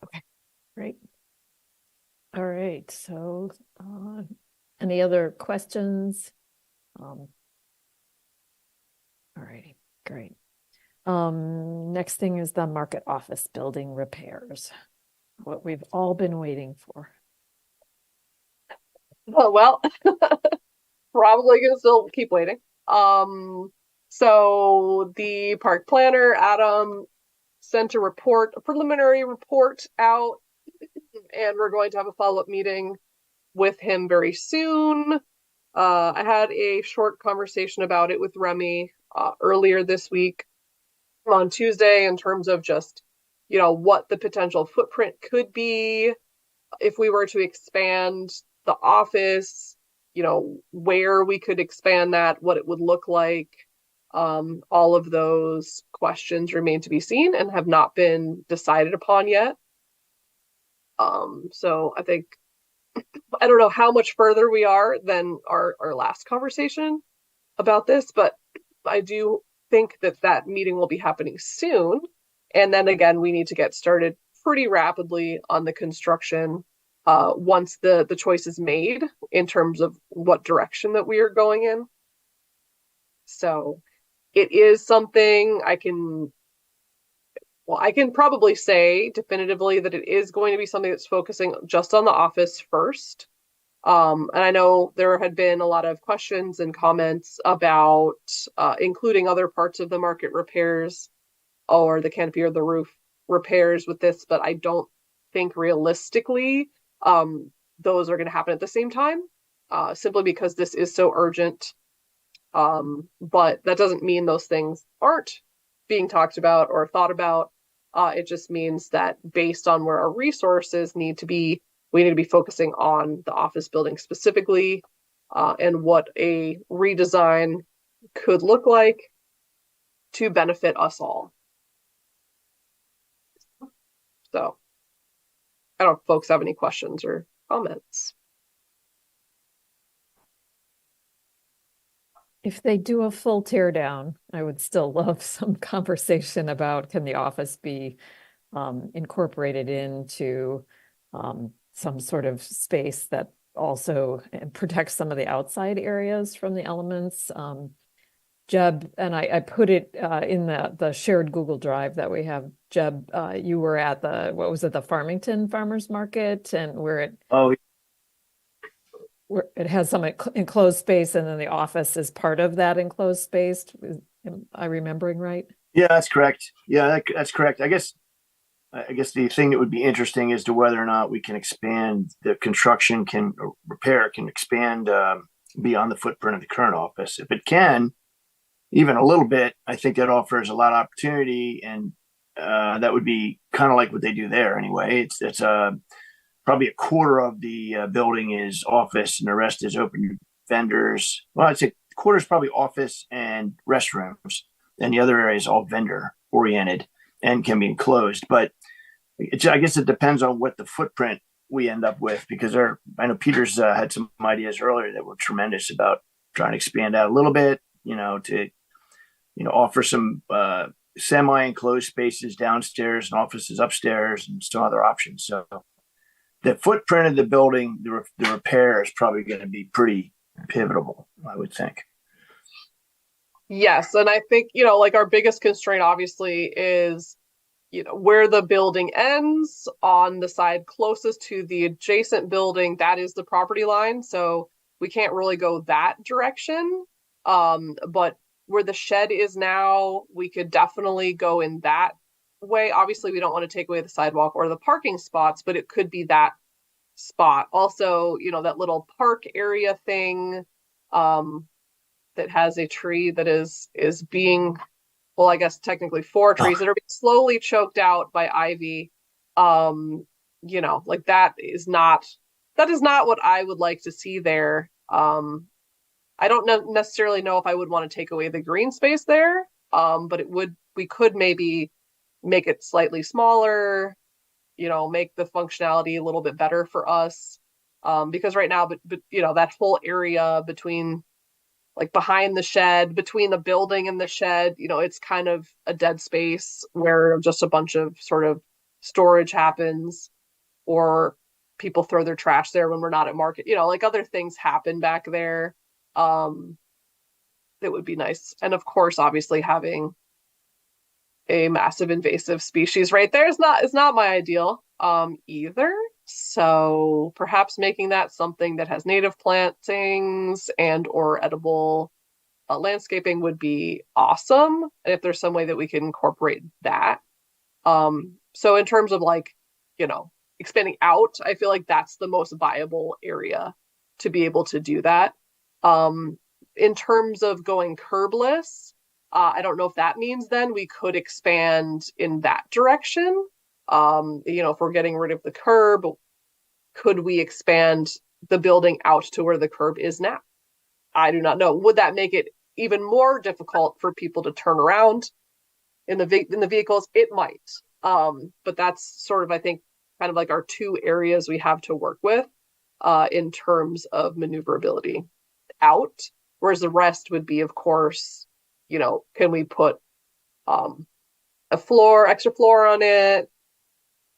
Okay, great. All right, so any other questions? All righty, great. Next thing is the market office building repairs, what we've all been waiting for. Oh, well, probably gonna still keep waiting. So the park planner, Adam, sent a preliminary report out, and we're going to have a follow-up meeting with him very soon. I had a short conversation about it with Remy earlier this week on Tuesday in terms of just, what the potential footprint could be if we were to expand the office, where we could expand that, what it would look like. All of those questions remain to be seen and have not been decided upon yet. So I think, I don't know how much further we are than our last conversation about this, but I do think that meeting will be happening soon. And then again, we need to get started pretty rapidly on the construction once the choice is made in terms of what direction that we are going in. So it is something I can probably say definitively that it is going to be something that's focusing just on the office first. And I know there had been a lot of questions and comments about including other parts of the market repairs or the canopy or the roof repairs with this, but I don't think realistically those are going to happen at the same time, simply because this is so urgent. But that doesn't mean those things aren't being talked about or thought about. It just means that based on where our resources need to be, we need to be focusing on the office building specifically, and what a redesign could look like to benefit us all. So I don't know if folks have any questions or comments. If they do a full tear down, I would still love some conversation about, can the office be incorporated into some sort of space that also protects some of the outside areas from the elements. Jeb, and I put it in the shared Google Drive that we have. Jeb, you were at what was it, the Farmington Farmers Market, and where it has some enclosed space, and then the office is part of that enclosed space. Am I remembering right? Yeah, that's correct. Yeah, that's correct. I guess the thing that would be interesting as to whether or not we can expand the construction repair can expand beyond the footprint of the current office. If it can, even a little bit, I think that offers a lot of opportunity. And that would be kind of like what they do there anyway. It's probably a quarter of the building is office and the rest is open vendors. Well, I'd say quarter is probably office and restrooms, and the other area is all vendor oriented and can be enclosed. But I guess it depends on what the footprint we end up with, because I know Peter's had some ideas earlier that were tremendous about trying to expand out a little bit, to offer some semi-enclosed spaces downstairs and offices upstairs and some other options. So the footprint of the building, the repair is probably going to be pretty pivotal, I would think. Yes, and I think, like our biggest constraint obviously is, where the building ends on the side closest to the adjacent building, that is the property line. So we can't really go that direction. But where the shed is now, we could definitely go in that way. Obviously, we don't want to take away the sidewalk or the parking spots, but it could be that spot. Also, that little park area thing, that has a tree that is being, well, I guess technically 4 trees that are being slowly choked out by ivy. Like that is not what I would like to see there. I don't necessarily know if I would want to take away the green space there. But we could maybe make it slightly smaller, make the functionality a little bit better for us. Because right now, but that whole area between, like behind the shed, between the building and the shed, it's kind of a dead space where just a bunch of sort of storage happens, or people throw their trash there when we're not at market, like other things happen back there. That would be nice. And of course, obviously having a massive invasive species right there is not my ideal either. So perhaps making that something that has native plantings and or edible landscaping would be awesome. And if there's some way that we can incorporate that. So in terms of expanding out, I feel like that's the most viable area to be able to do that. In terms of going curbless, I don't know if that means then we could expand in that direction. If we're getting rid of the curb, could we expand the building out to where the curb is now? I do not know. Would that make it even more difficult for people to turn around in the vehicles? It might. But that's sort of, I think, kind of like our 2 areas we have to work with in terms of maneuverability out. Whereas the rest would be, of course, can we put extra floor on it?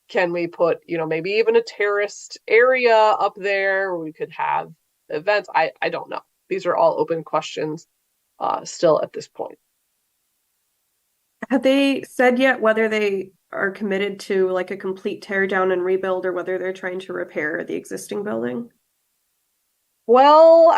Can we put, maybe even a terraced area up there where we could have events? I don't know. These are all open questions still at this point. Have they said yet whether they are committed to like a complete tear down and rebuild, or whether they're trying to repair the existing building? Well,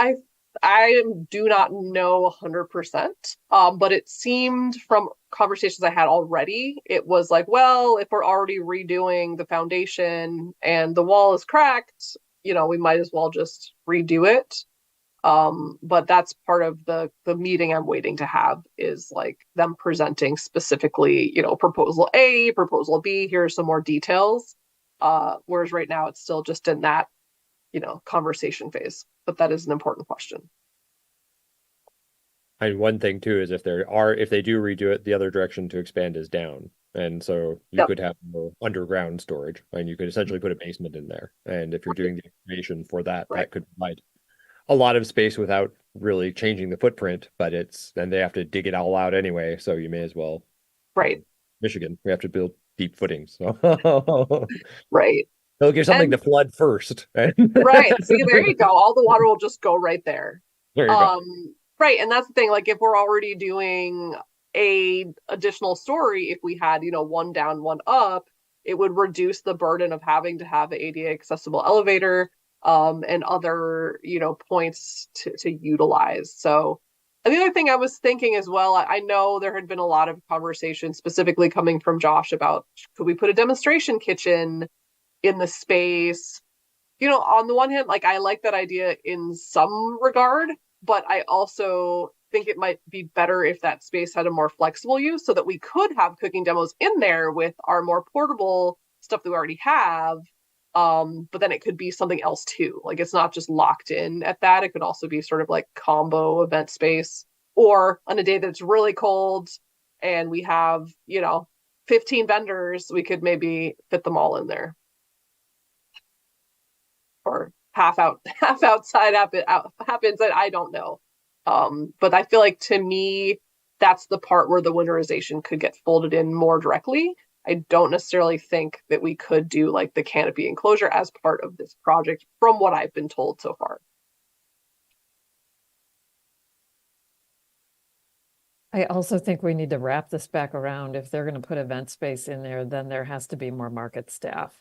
I do not know 100%, but it seemed from conversations I had already, it was like, well, if we're already redoing the foundation and the wall is cracked, we might as well just redo it. But that's part of the meeting I'm waiting to have, is like them presenting specifically, proposal A, proposal B, here's some more details. Whereas right now it's still just in that, conversation phase. But that is an important question. And one thing too is if they do redo it, the other direction to expand is down. And so you could have more underground storage, and you could essentially put a basement in there. And if you're doing the excavation for that, Right. that could provide a lot of space without really changing the footprint, but then they have to dig it all out anyway. So you may as well. Right. Michigan, we have to build deep footings. So Right. they'll give something to flood first. Right. See, there you go. All the water will just go right there. There you go. Right. And that's the thing. Like if we're already doing a additional story, if we had, one down, one up, it would reduce the burden of having to have the ADA accessible elevator and other, points to utilize. So and the other thing I was thinking as well, I know there had been a lot of conversation specifically coming from Josh about, could we put a demonstration kitchen in the space? On the one hand, like I like that idea in some regard, but I also think it might be better if that space had a more flexible use so that we could have cooking demos in there with our more portable stuff that we already have. But then it could be something else too. Like it's not just locked in at that. It could also be sort of like combo event space. Or on a day that's really cold and we have, 15 vendors, we could maybe fit them all in there. Or half outside, half inside. I don't know. But I feel like to me, that's the part where the winterization could get folded in more directly. I don't necessarily think that we could do like the canopy enclosure as part of this project from what I've been told so far. I also think we need to wrap this back around. If they're going to put event space in there, then there has to be more market staff.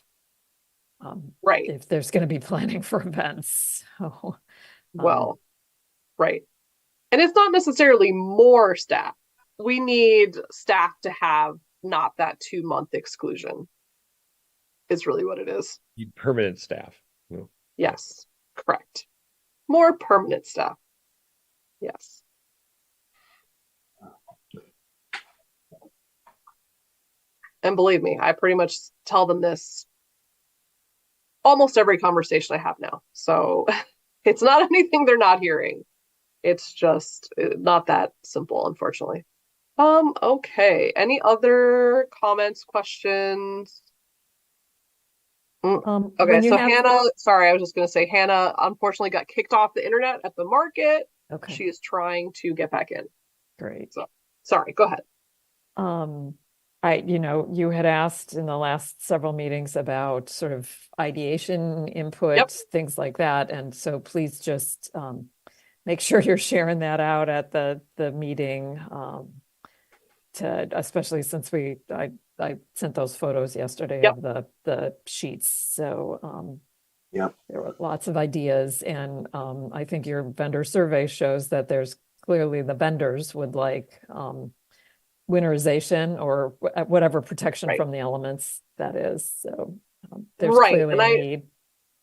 Right. If there's going to be planning for events. So, well, right. And it's not necessarily more staff. We need staff to have not that 2-month exclusion is really what it is. Permanent staff. Yes, correct. More permanent staff. Yes. And believe me, I pretty much tell them this almost every conversation I have now. So it's not anything they're not hearing. It's just not that simple, unfortunately. Okay. Any other comments, questions? Okay, so Hannah, sorry, I was just going to say Hannah unfortunately got kicked off the internet at the market. Okay. She is trying to get back in. Great. So, sorry, go ahead. You had asked in the last several meetings about sort of ideation input, Yep. things like that. And so please just make sure you're sharing that out at the meeting, especially since I sent those photos yesterday Yep. of the sheets. So Yep. there were lots of ideas, and I think your vendor survey shows that there's clearly the vendors would like winterization or whatever protection Right. from the elements that is. So there's Right, clearly and a I- need.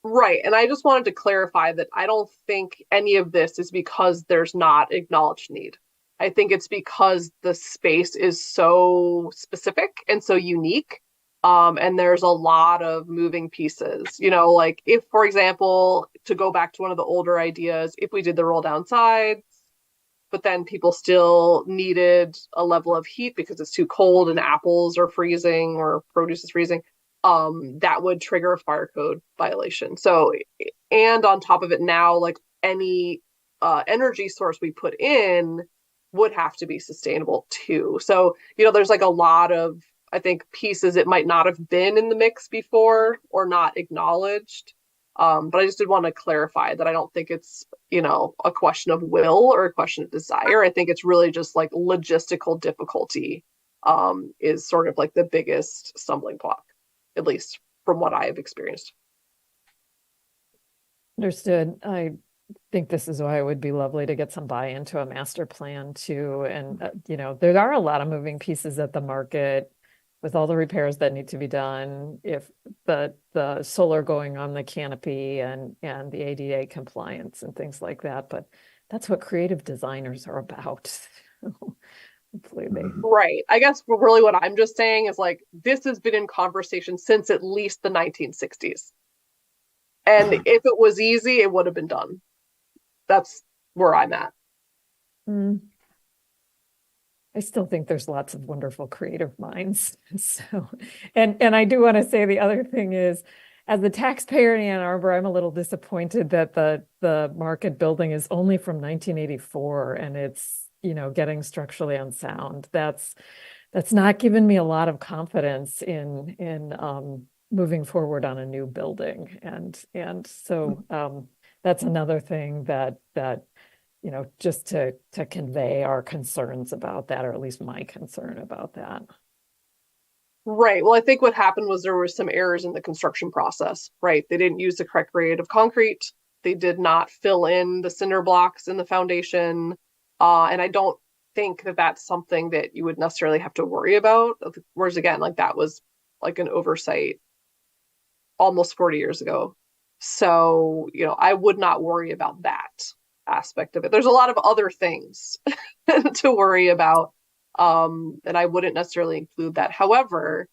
Right. And I just wanted to clarify that I don't think any of this is because there's not acknowledged need. I think it's because the space is so specific and so unique. And there's a lot of moving pieces. Like if, for example, to go back to one of the older ideas, if we did the roll down sides, but then people still needed a level of heat because it's too cold and apples are freezing or produce is freezing, that would trigger a fire code violation. So, and on top of it now, like any energy source we put in would have to be sustainable too. So, there's like a lot of, I think, pieces it might not have been in the mix before or not acknowledged. But I just did want to clarify that I don't think it's, a question of will or a question of desire. I think it's really just like logistical difficulty is sort of like the biggest stumbling block, at least from what I have experienced. Understood. I think this is why it would be lovely to get some buy-in to a master plan too. And, there are a lot of moving pieces at the market with all the repairs that need to be done, if the solar going on the canopy and the ADA compliance and things like that. But that's what creative designers are about. Hopefully they. Right. I guess really what I'm just saying is like, this has been in conversation since at least the 1960s. And if it was easy, it would have been done. That's where I'm at. I still think there's lots of wonderful creative minds. So, and I do want to say the other thing is, as a taxpayer in Ann Arbor, I'm a little disappointed that the market building is only from 1984 and it's, getting structurally unsound. That's not given me a lot of confidence in moving forward on a new building. And so that's another thing that just to convey our concerns about that, or at least my concern about that. Right. Well, I think what happened was there were some errors in the construction process, right? They didn't use the correct grade of concrete. They did not fill in the cinder blocks in the foundation. And I don't think that that's something that you would necessarily have to worry about. Whereas again, like that was like an oversight almost 40 years ago. So, I would not worry about that. aspect of it. There's a lot of other things to worry about, and I wouldn't necessarily include that. However,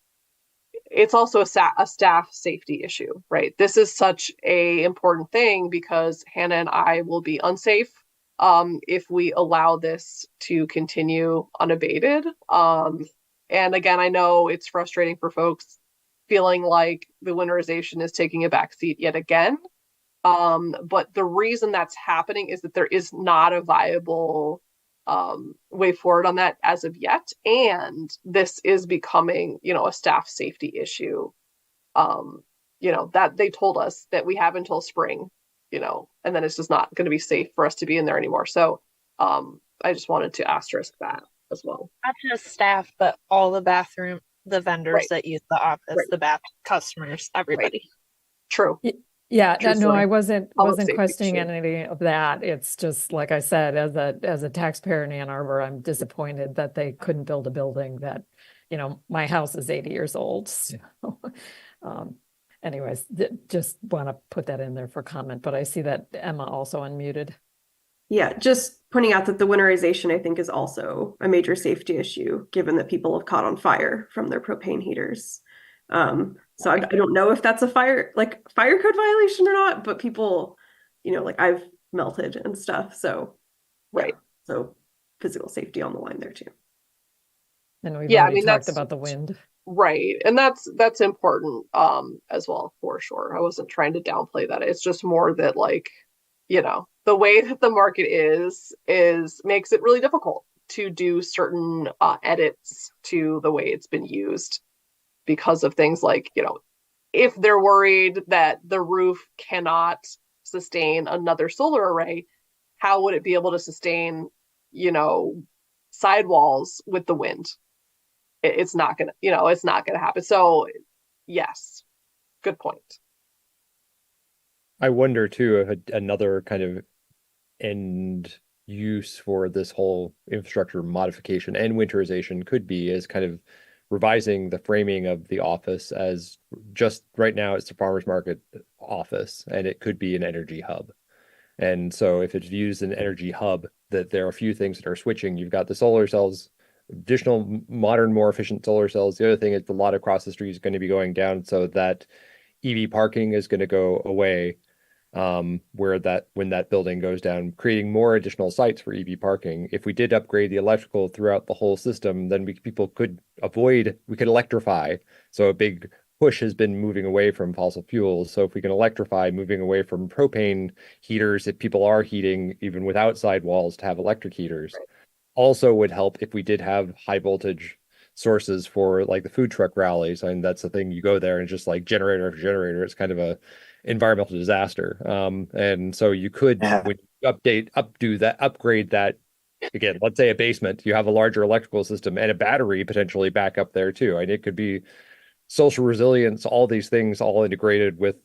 it's also a staff safety issue, right? This is such a important thing because Hannah and I will be unsafe if we allow this to continue unabated. And again, I know it's frustrating for folks feeling like the winterization is taking a backseat yet again. But the reason that's happening is that there is not a viable way forward on that as of yet. And this is becoming, a staff safety issue. That they told us that we have until spring, and then it's just not going to be safe for us to be in there anymore. So I just wanted to asterisk that as well. Not just staff, but all the vendors Right. that use the office, Right. the bath customers, everybody. True. Yeah, True no, story. I wasn't Safety questioning issue. any of that. It's just like I said, as a taxpayer in Ann Arbor, I'm disappointed that they couldn't build a building that, my house is 80 years old. So, anyways, just want to put that in there for comment. But I see that Emma also unmuted. Yeah, just pointing out that the winterization, I think, is also a major safety issue, given that people have caught on fire from their propane heaters. So I don't know if that's a fire code violation or not, but people, like I've melted and stuff. So Right. So physical safety on the line there too. And we've Yeah, already talked about the wind. Right. And that's important as well, for sure. I wasn't trying to downplay that. It's just more that the way that the market is makes it really difficult to do certain edits to the way it's been used because of things like, if they're worried that the roof cannot sustain another solar array, how would it be able to sustain, sidewalls with the wind? It's not gonna happen. So yes, good point. I wonder too if another kind of end use for this whole infrastructure modification and winterization could be is kind of revising the framing of the office as just right now it's the farmers market office and it could be an energy hub. And so if it's used as an energy hub, that there are a few things that are switching. You've got the solar cells, additional modern, more efficient solar cells. The other thing is the lot across the street is going to be going down so that EV parking is going to go away when that building goes down, creating more additional sites for EV parking. If we did upgrade the electrical throughout the whole system, then we could electrify. So a big push has been moving away from fossil fuels. So if we can electrify, moving away from propane heaters, if people are heating even without sidewalls to have electric heaters, also would help if we did have high voltage sources for like the food truck rallies. I mean, that's the thing, you go there and just like generator after generator, it's kind of a environmental disaster. And so you could when you upgrade that again, let's say a basement, you have a larger electrical system and a battery potentially back up there too. And it could be social resilience, all these things all integrated with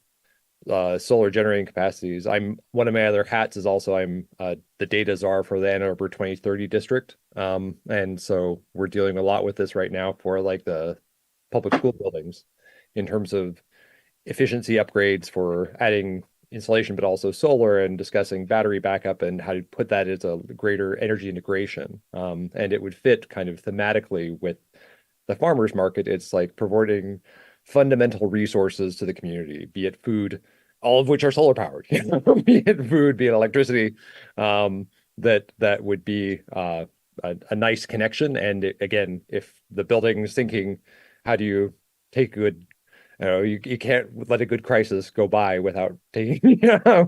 solar generating capacities. One of my other hats is also I'm the data czar for the Ann Arbor 2030 district. And so we're dealing a lot with this right now for like the public school buildings in terms of efficiency upgrades for adding insulation, but also solar, and discussing battery backup and how to put that as a greater energy integration. And it would fit kind of thematically with the farmers market. It's like providing fundamental resources to the community, be it food, all of which are solar powered, be it food, be it electricity, that would be a nice connection. And again, if the building is sinking, how do you take good, you can't let a good crisis go by without taking,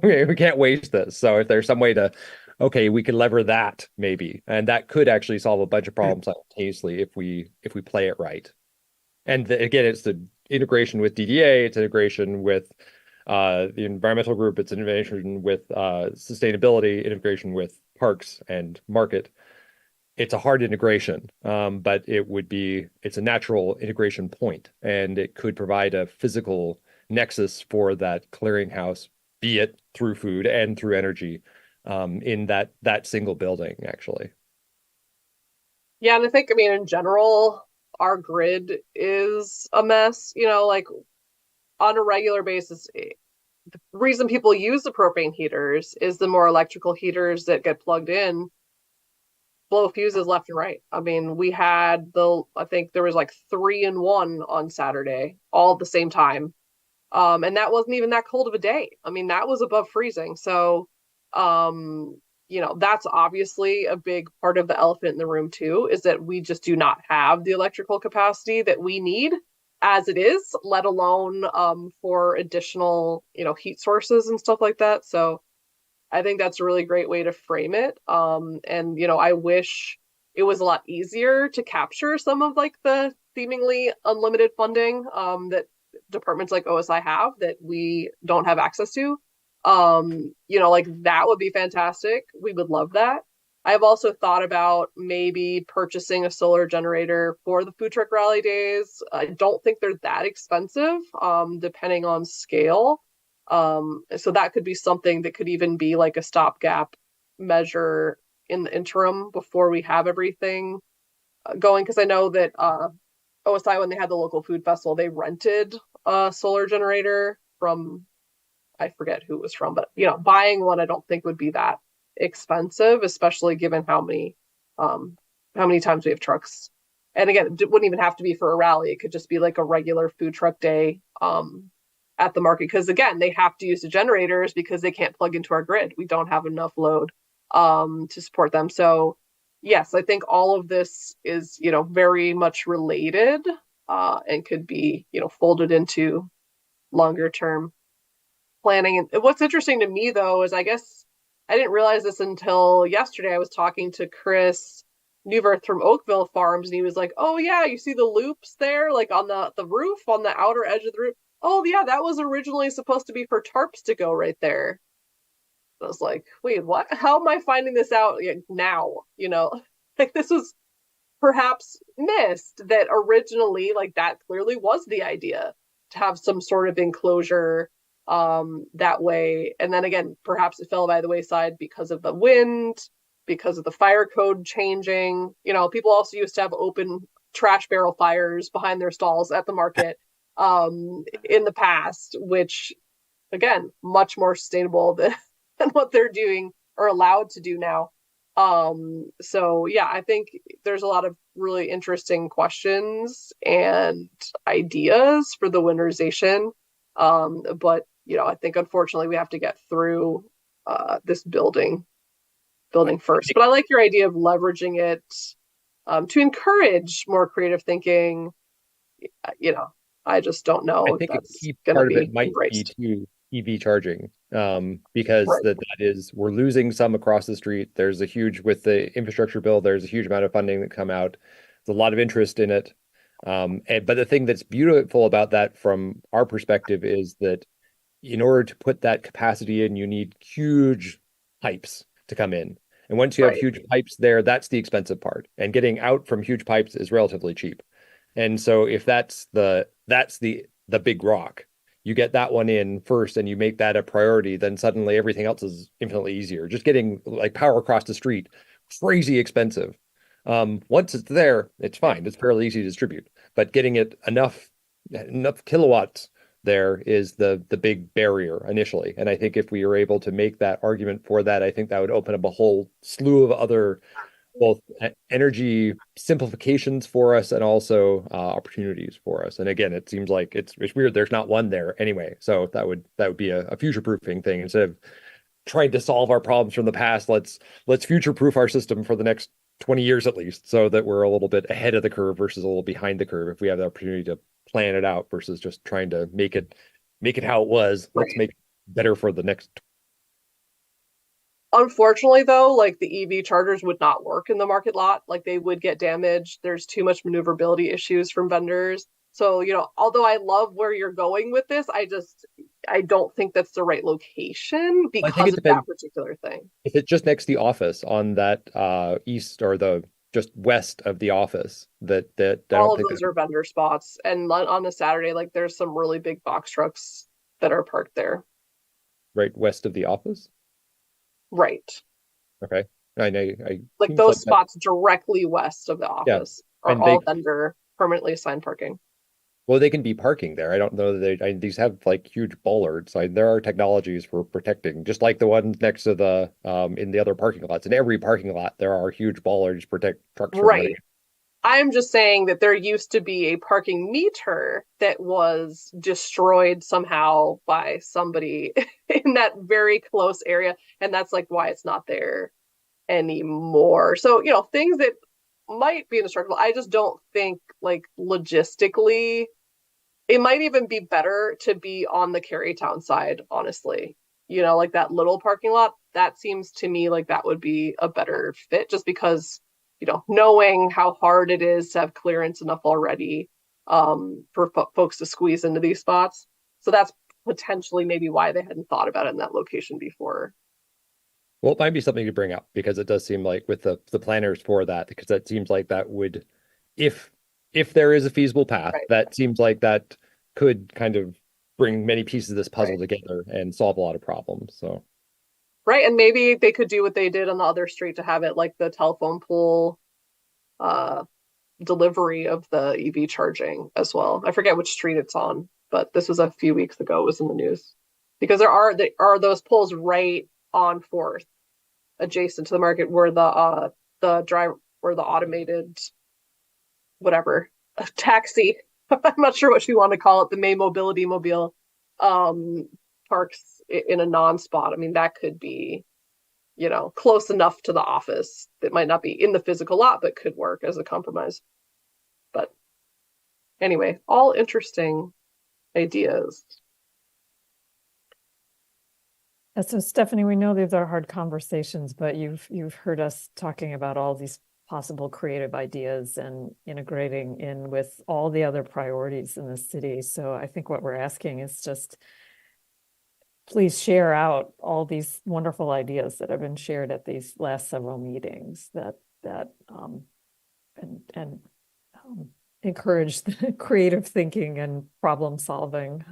we can't waste this. So if there's some way to, okay, we can lever that maybe, and that could actually solve a bunch of problems simultaneously if we play it right. And again, it's the integration with DDA, it's integration with the environmental group, it's integration with sustainability, integration with parks and market. It's a hard integration, but it's a natural integration point, and it could provide a physical nexus for that clearinghouse, be it through food and through energy, in that single building, actually. Yeah, and I think, in general, our grid is a mess, like on a regular basis. the reason people use the propane heaters is the more electrical heaters that get plugged in blow fuses left and right. I mean, I think there was like 3 in 1 on Saturday, all at the same time. And that wasn't even that cold of a day. I mean, that was above freezing. So, um, that's obviously a big part of the elephant in the room too, is that we just do not have the electrical capacity that we need as it is, let alone for additional, heat sources and stuff like that. So I think that's a really great way to frame it. And I wish it was a lot easier to capture some of like the seemingly unlimited funding that departments like OSI have that we don't have access to. Like that would be fantastic. We would love that. I've also thought about maybe purchasing a solar generator for the food truck rally days. I don't think they're that expensive, depending on scale. So that could be something that could even be like a stopgap measure in the interim before we have everything going. Because I know that OSI, when they had the local food festival, they rented a solar generator from, I forget who it was from, but buying one I don't think would be that expensive, especially given how many times we have trucks. And again, it wouldn't even have to be for a rally. It could just be like a regular food truck day at the market. Because again, they have to use the generators because they can't plug into our grid. We don't have enough load to support them. So yes, I think all of this is, very much related and could be, folded into longer term planning. And what's interesting to me though is I guess I didn't realize this until yesterday. I was talking to Chris Newverth from Oakville Farms, and he was like, "Oh yeah, you see the loops there, like on the roof, on the outer edge of the roof. Oh yeah, that was originally supposed to be for tarps to go right there." I was like, "Wait, what? How am I finding this out now? Like this was perhaps missed that originally, like that clearly was the idea to have some sort of enclosure that way. And then again, perhaps it fell by the wayside because of the wind, because of the fire code changing. People also used to have open trash barrel fires behind their stalls at the market in the past, which again, much more sustainable than what they're doing or allowed to do now. So yeah, I think there's a lot of really interesting questions and ideas for the winterization. But I think unfortunately we have to get through this building first. But I like your idea of leveraging it to encourage more creative thinking. I just don't know I if think a that's key going to part of be it might be embraced. to EV charging, because Right. that is we're losing some across the street. There's a huge with the infrastructure bill. There's a huge amount of funding that come out. There's a lot of interest in it. But the thing that's beautiful about that from our perspective is that in order to put that capacity in, you need huge pipes to come in. And once you have Right. huge pipes there, that's the expensive part. And getting out from huge pipes is relatively cheap. And so if that's the big rock, you get that one in first and you make that a priority, then suddenly everything else is infinitely easier. Just getting like power across the street, crazy expensive. Once it's there, it's fine. It's fairly easy to distribute. But getting it enough kilowatts there is the big barrier initially. And I think if we were able to make that argument for that, I think that would open up a whole slew of other both energy simplifications for us and also opportunities for us. And again, it seems like it's weird. There's not one there anyway. So that would be a future proofing thing instead of trying to solve our problems from the past. Let's future proof our system for the next 20 years at least, so that we're a little bit ahead of the curve versus a little behind the curve. If we have the opportunity to plan it out versus just trying to make it how it was. Let's make it better for the next. Unfortunately, though, like the EV chargers would not work in the market lot. Like they would get damaged. There's too much maneuverability issues from vendors. So, although I love where you're going with this, I don't think that's the right location I think because it of that depends. particular thing. If it's just next to the office on that east or the just west of the office, that I All don't of think those that are vendor spots. And on a Saturday, like there's some really big box trucks that are parked there. right west of the office. Right. Okay. I know I Like seems like those that. spots directly west of the Yeah. office are And all vendor permanently assigned parking. Well, they can be parking there. I don't know that these have like huge bollards. There are technologies for protecting, just like the ones next to the in the other parking lots. In every parking lot, there are huge bollards to protect trucks from running. Right. I'm just saying that there used to be a parking meter that was destroyed somehow by somebody in that very close area, and that's like why it's not there anymore. So, things that might be indestructible. I just don't think like logistically it might even be better to be on the Carytown side, honestly. Like that little parking lot, that seems to me like that would be a better fit just because, knowing how hard it is to have clearance enough already for folks to squeeze into these spots. So that's potentially maybe why they hadn't thought about it in that location before. Well, it might be something to bring up because it does seem like with the planners for that, because that seems like that would, if there is a feasible path, Right. that seems like that could kind of bring many pieces of this puzzle Right. together and solve a lot of problems. So Right. And maybe they could do what they did on the other street to have it like the telephone pole delivery of the EV charging as well. I forget which street it's on, but this was a few weeks ago. It was in the news because there are those poles right on Fourth, adjacent to the market where the drive where the automated whatever taxi. I'm not sure what you want to call it, the May Mobility Mobile parks in a non-spot. I mean, that could be close enough to the office that might not be in the physical lot, but could work as a compromise. But anyway, all interesting ideas. So Stephanie, we know these are hard conversations, but you've heard us talking about all these possible creative ideas and integrating in with all the other priorities in the city. So I think what we're asking is just please share out all these wonderful ideas that have been shared at these last several meetings that and encourage the creative thinking and problem solving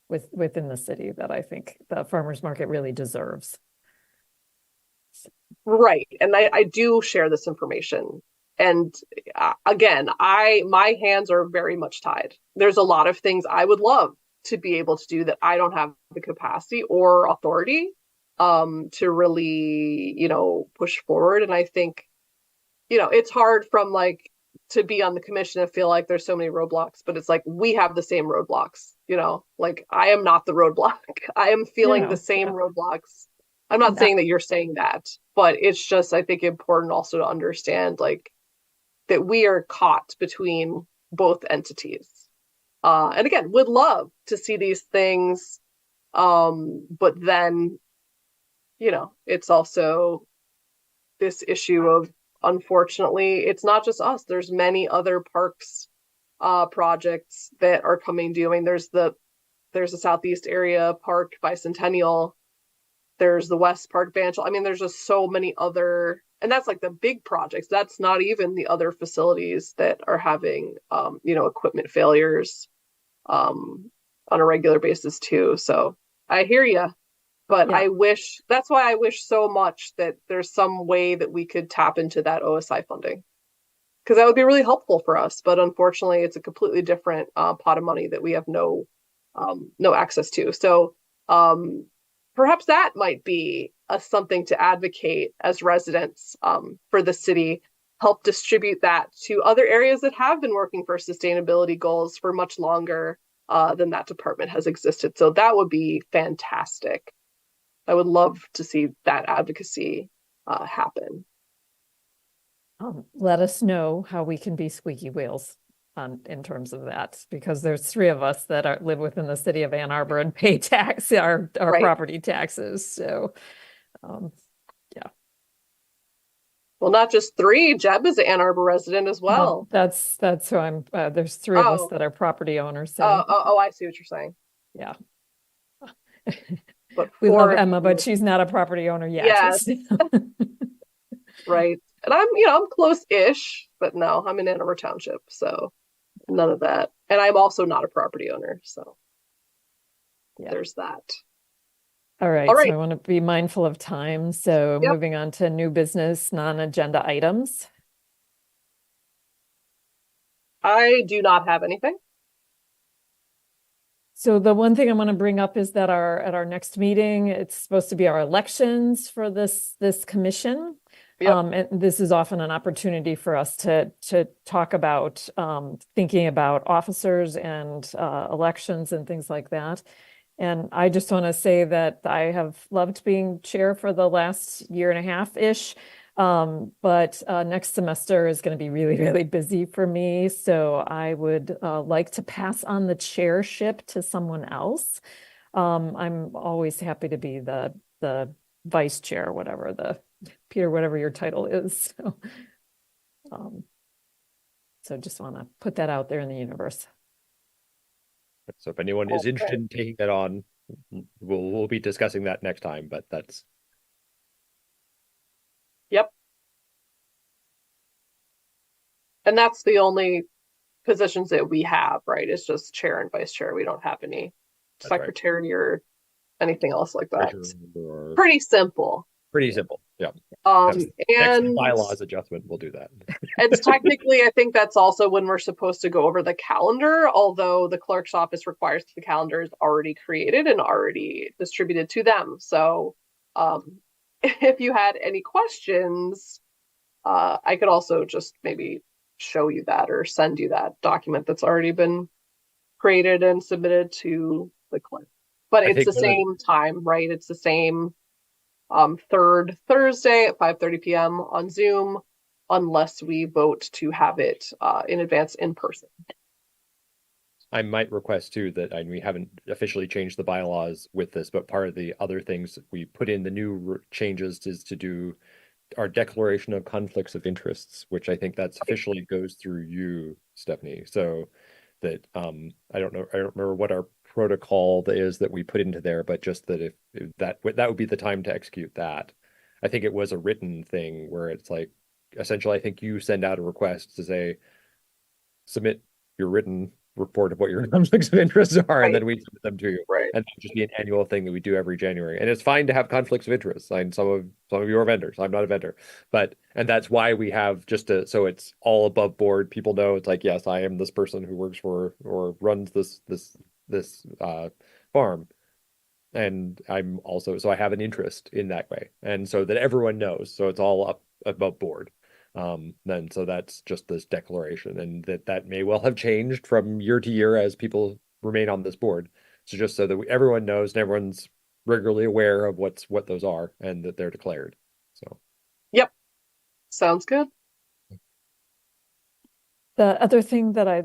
within the city that I think the farmers market really deserves. Right. And I do share this information. And again, my hands are very much tied. There's a lot of things I would love to be able to do that I don't have the capacity or authority to really, push forward. And I think, it's hard from like to be on the commission and feel like there's so many roadblocks, but it's like we have the same roadblocks, like I am not the roadblock. I am feeling the same roadblocks. I'm not saying that you're saying that, but it's just, I think, important also to understand like that we are caught between both entities. And again, would love to see these things. But then, it's also this issue of, unfortunately, it's not just us. There's many other parks projects that are coming due. I mean, there's the Southeast Area Park Bicentennial. There's the West Park Banchel. I mean, there's just so many other, and that's like the big projects. That's not even the other facilities that are having, equipment failures on a regular basis too. So I hear you, but Yeah. that's why I wish so much that there's some way that we could tap into that OSI funding, because that would be really helpful for us. But unfortunately, it's a completely different pot of money that we have no access to. So perhaps that might be something to advocate as residents for the city, help distribute that to other areas that have been working for sustainability goals for much longer than that department has existed. So that would be fantastic. I would love to see that advocacy happen. Let us know how we can be squeaky wheels in terms of that, because there's three of us that live within the city of Ann Arbor and pay our Right. property taxes. So, yeah. Well, not just three. Jeb is an Ann Arbor resident as well. That's who I'm. There's three of us that are property owners. So, I see what you're saying. Yeah. But we love Emma, but she's not a property owner yet. Yes. Right. And I'm close-ish, but no, I'm in Ann Arbor Township, so none of that. And I'm also not a property owner, so there's that. All right. All right. So I want to be mindful of time. So Yep. moving on to new business, non-agenda items. I do not have anything. So the one thing I want to bring up is that at our next meeting, it's supposed to be our elections for this commission. Yep. And this is often an opportunity for us to talk about thinking about officers and elections and things like that. And I just want to say that I have loved being chair for the last year and a half-ish. But next semester is going to be really, really busy for me. So I would like to pass on the chairship to someone else. I'm always happy to be the vice chair, whatever Peter, whatever your title is. So just want to put that out there in the universe. So if anyone is interested in taking that on, we'll be discussing that next time, but that's. Yep. And that's the only positions that we have, right? It's just chair and vice chair. We don't have any secretary or anything else like that. Pretty simple. Pretty simple. Yeah. And next bylaws adjustment, we'll do that. It's technically, I think that's also when we're supposed to go over the calendar, although the clerk's office requires the calendar is already created and already distributed to them. So if you had any questions, I could also just maybe show you that or send you that document that's already been created and submitted to the clerk. But it's the same time, right? It's the same third Thursday at 5:30 p.m. on Zoom, unless we vote to have it in advance in person. I might request too that we haven't officially changed the bylaws with this, but part of the other things we put in the new changes is to do our declaration of conflicts of interests, which I think that's officially goes through you, Stephanie. So that I don't remember what our protocol is that we put into there, but just that if that would be the time to execute that. I think it was a written thing where it's like essentially I think you send out a request to say submit your written report of what your conflicts of interest are, and then we submit them to you. Right. And that just be an annual thing that we do every January. And it's fine to have conflicts of interest. And some of you are vendors. I'm not a vendor, and that's why we have so it's all above board. People know it's like, yes, I am this person who works for or runs this farm. And I'm also, so I have an interest in that way. And so that everyone knows. So it's all up above board. Then so that's just this declaration, and that may well have changed from year to year as people remain on this board. So just so that everyone knows and everyone's regularly aware of what those are and that they're declared. So yep, sounds good. The other thing that I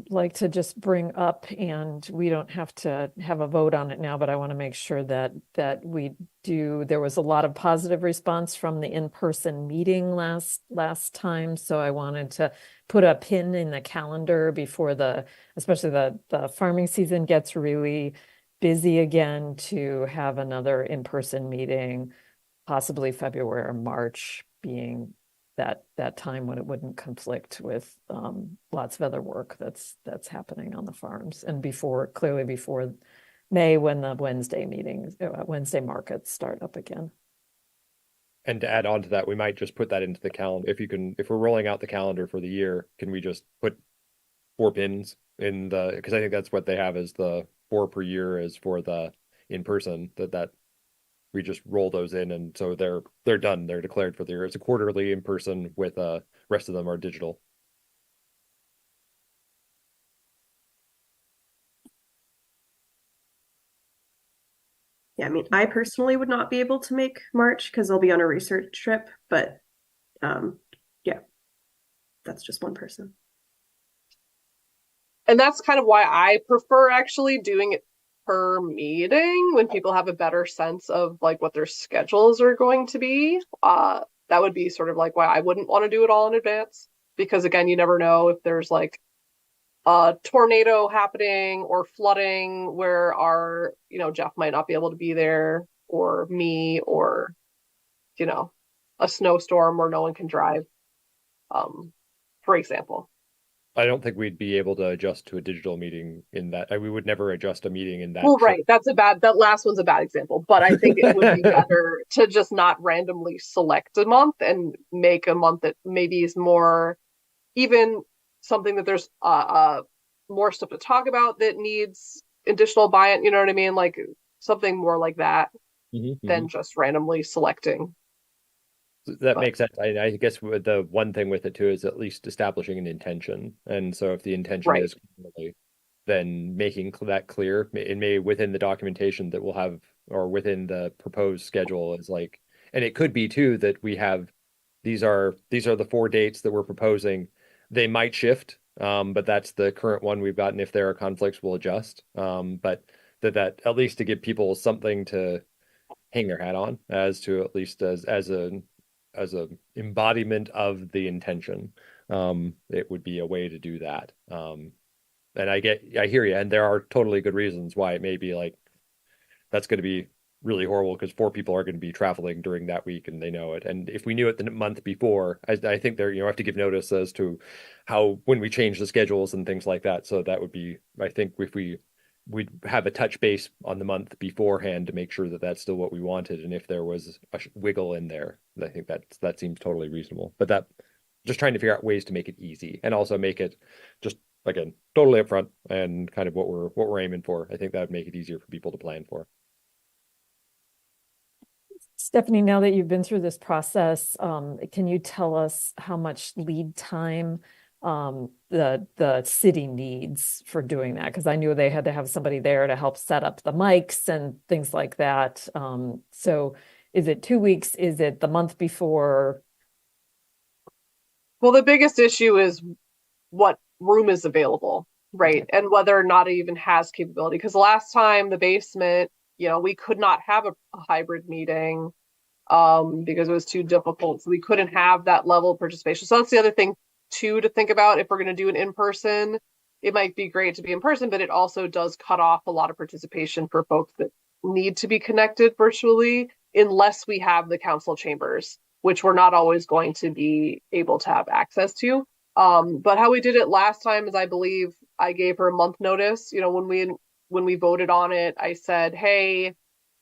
like to just bring up, and we don't have to have a vote on it now, but I want to make sure that we do. There was a lot of positive response from the in-person meeting last time, so I wanted to put a pin in the calendar before especially the farming season gets really busy again, to have another in-person meeting, possibly February or March being that time when it wouldn't conflict with lots of other work that's happening on the farms, and clearly before May, when the Wednesday markets start up again. And to add on to that, we might just put that into the calendar. If we're rolling out the calendar for the year, can we just put 4 pins in because I think that's what they have as the 4 per year is for the in-person, that we just roll those in, and so they're done. They're declared for the year. It's a quarterly in person with rest of them are digital. Yeah, I mean, I personally would not be able to make March because I'll be on a research trip, but yeah, that's just one person. And that's kind of why I prefer actually doing it per meeting when people have a better sense of like what their schedules are going to be. That would be sort of like why I wouldn't want to do it all in advance, because again, you never know if there's like a tornado happening or flooding where Jeff might not be able to be there, or me, or a snowstorm where no one can drive, for example. I don't think we'd be able to adjust to a digital meeting in that. We would never adjust a meeting in that. Well, right. That last one's a bad example, but I think it would be better to just not randomly select a month and make a month that maybe is more even something that there's more stuff to talk about that needs additional buy-in, you know what I mean? Like something more like that Mhm, than mhm. just randomly selecting. That But makes sense. I guess with the one thing with it too is at least establishing an intention. And so if the intention right. is clearly, then making that clear, it may within the documentation that we'll have or within the proposed schedule is like, and it could be too that we have these are the 4 dates that we're proposing. They might shift, but that's the current one we've got. And if there are conflicts, we'll adjust. But that at least to give people something to hang their hat on as to at least as a embodiment of the intention. It would be a way to do that. And I hear you, and there are totally good reasons why it may be like that's going to be really horrible because 4 people are going to be traveling during that week and they know it. And if we knew it the month before, I think there, have to give notice as to how when we change the schedules and things like that. So that would be, I think, if we'd have a touch base on the month beforehand to make sure that that's still what we wanted. And if there was a wiggle in there, I think that seems totally reasonable. But that just trying to figure out ways to make it easy and also make it just again totally upfront and kind of what we're aiming for. I think that would make it easier for people to plan for. Stephanie, now that you've been through this process, can you tell us how much lead time the city needs for doing that? Because I knew they had to have somebody there to help set up the mics and things like that. So is it 2 weeks? Is it the month before? Well, the biggest issue is what room is available, right? Okay. And whether or not it even has capability. Because last time the basement, we could not have a hybrid meeting because it was too difficult. So we couldn't have that level of participation. So that's the other thing too to think about. If we're going to do an in-person, it might be great to be in person, but it also does cut off a lot of participation for folks that need to be connected virtually, unless we have the council chambers, which we're not always going to be able to have access to. But how we did it last time is I believe I gave her a month notice. When we voted on it, I said, hey,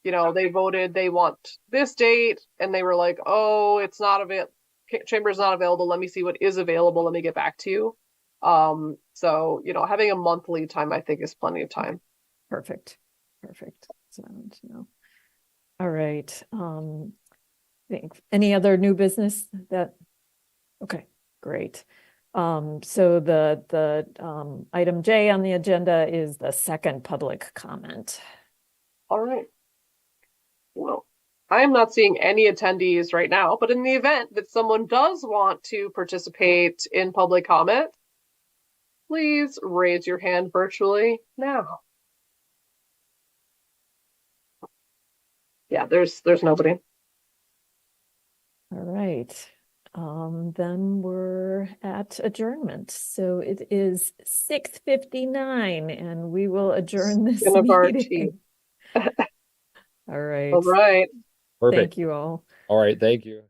they voted they want this date, and they were like, oh, it's not available. Chamber's not available. Let me see what is available. Let me get back to you. So, having a month lead time, I think, is plenty of time. Perfect. So, all right. Any other new business okay, great. So the item J on the agenda is the second public comment. All right. Well, I am not seeing any attendees right now, but in the event that someone does want to participate in public comment, please raise your hand virtually now. Yeah, there's nobody. All right. Then we're at adjournment. So it is 6:59 and we will adjourn this Skin of our meeting. teeth. All right. All right. Perfect. Thank you all. All right. Thank you.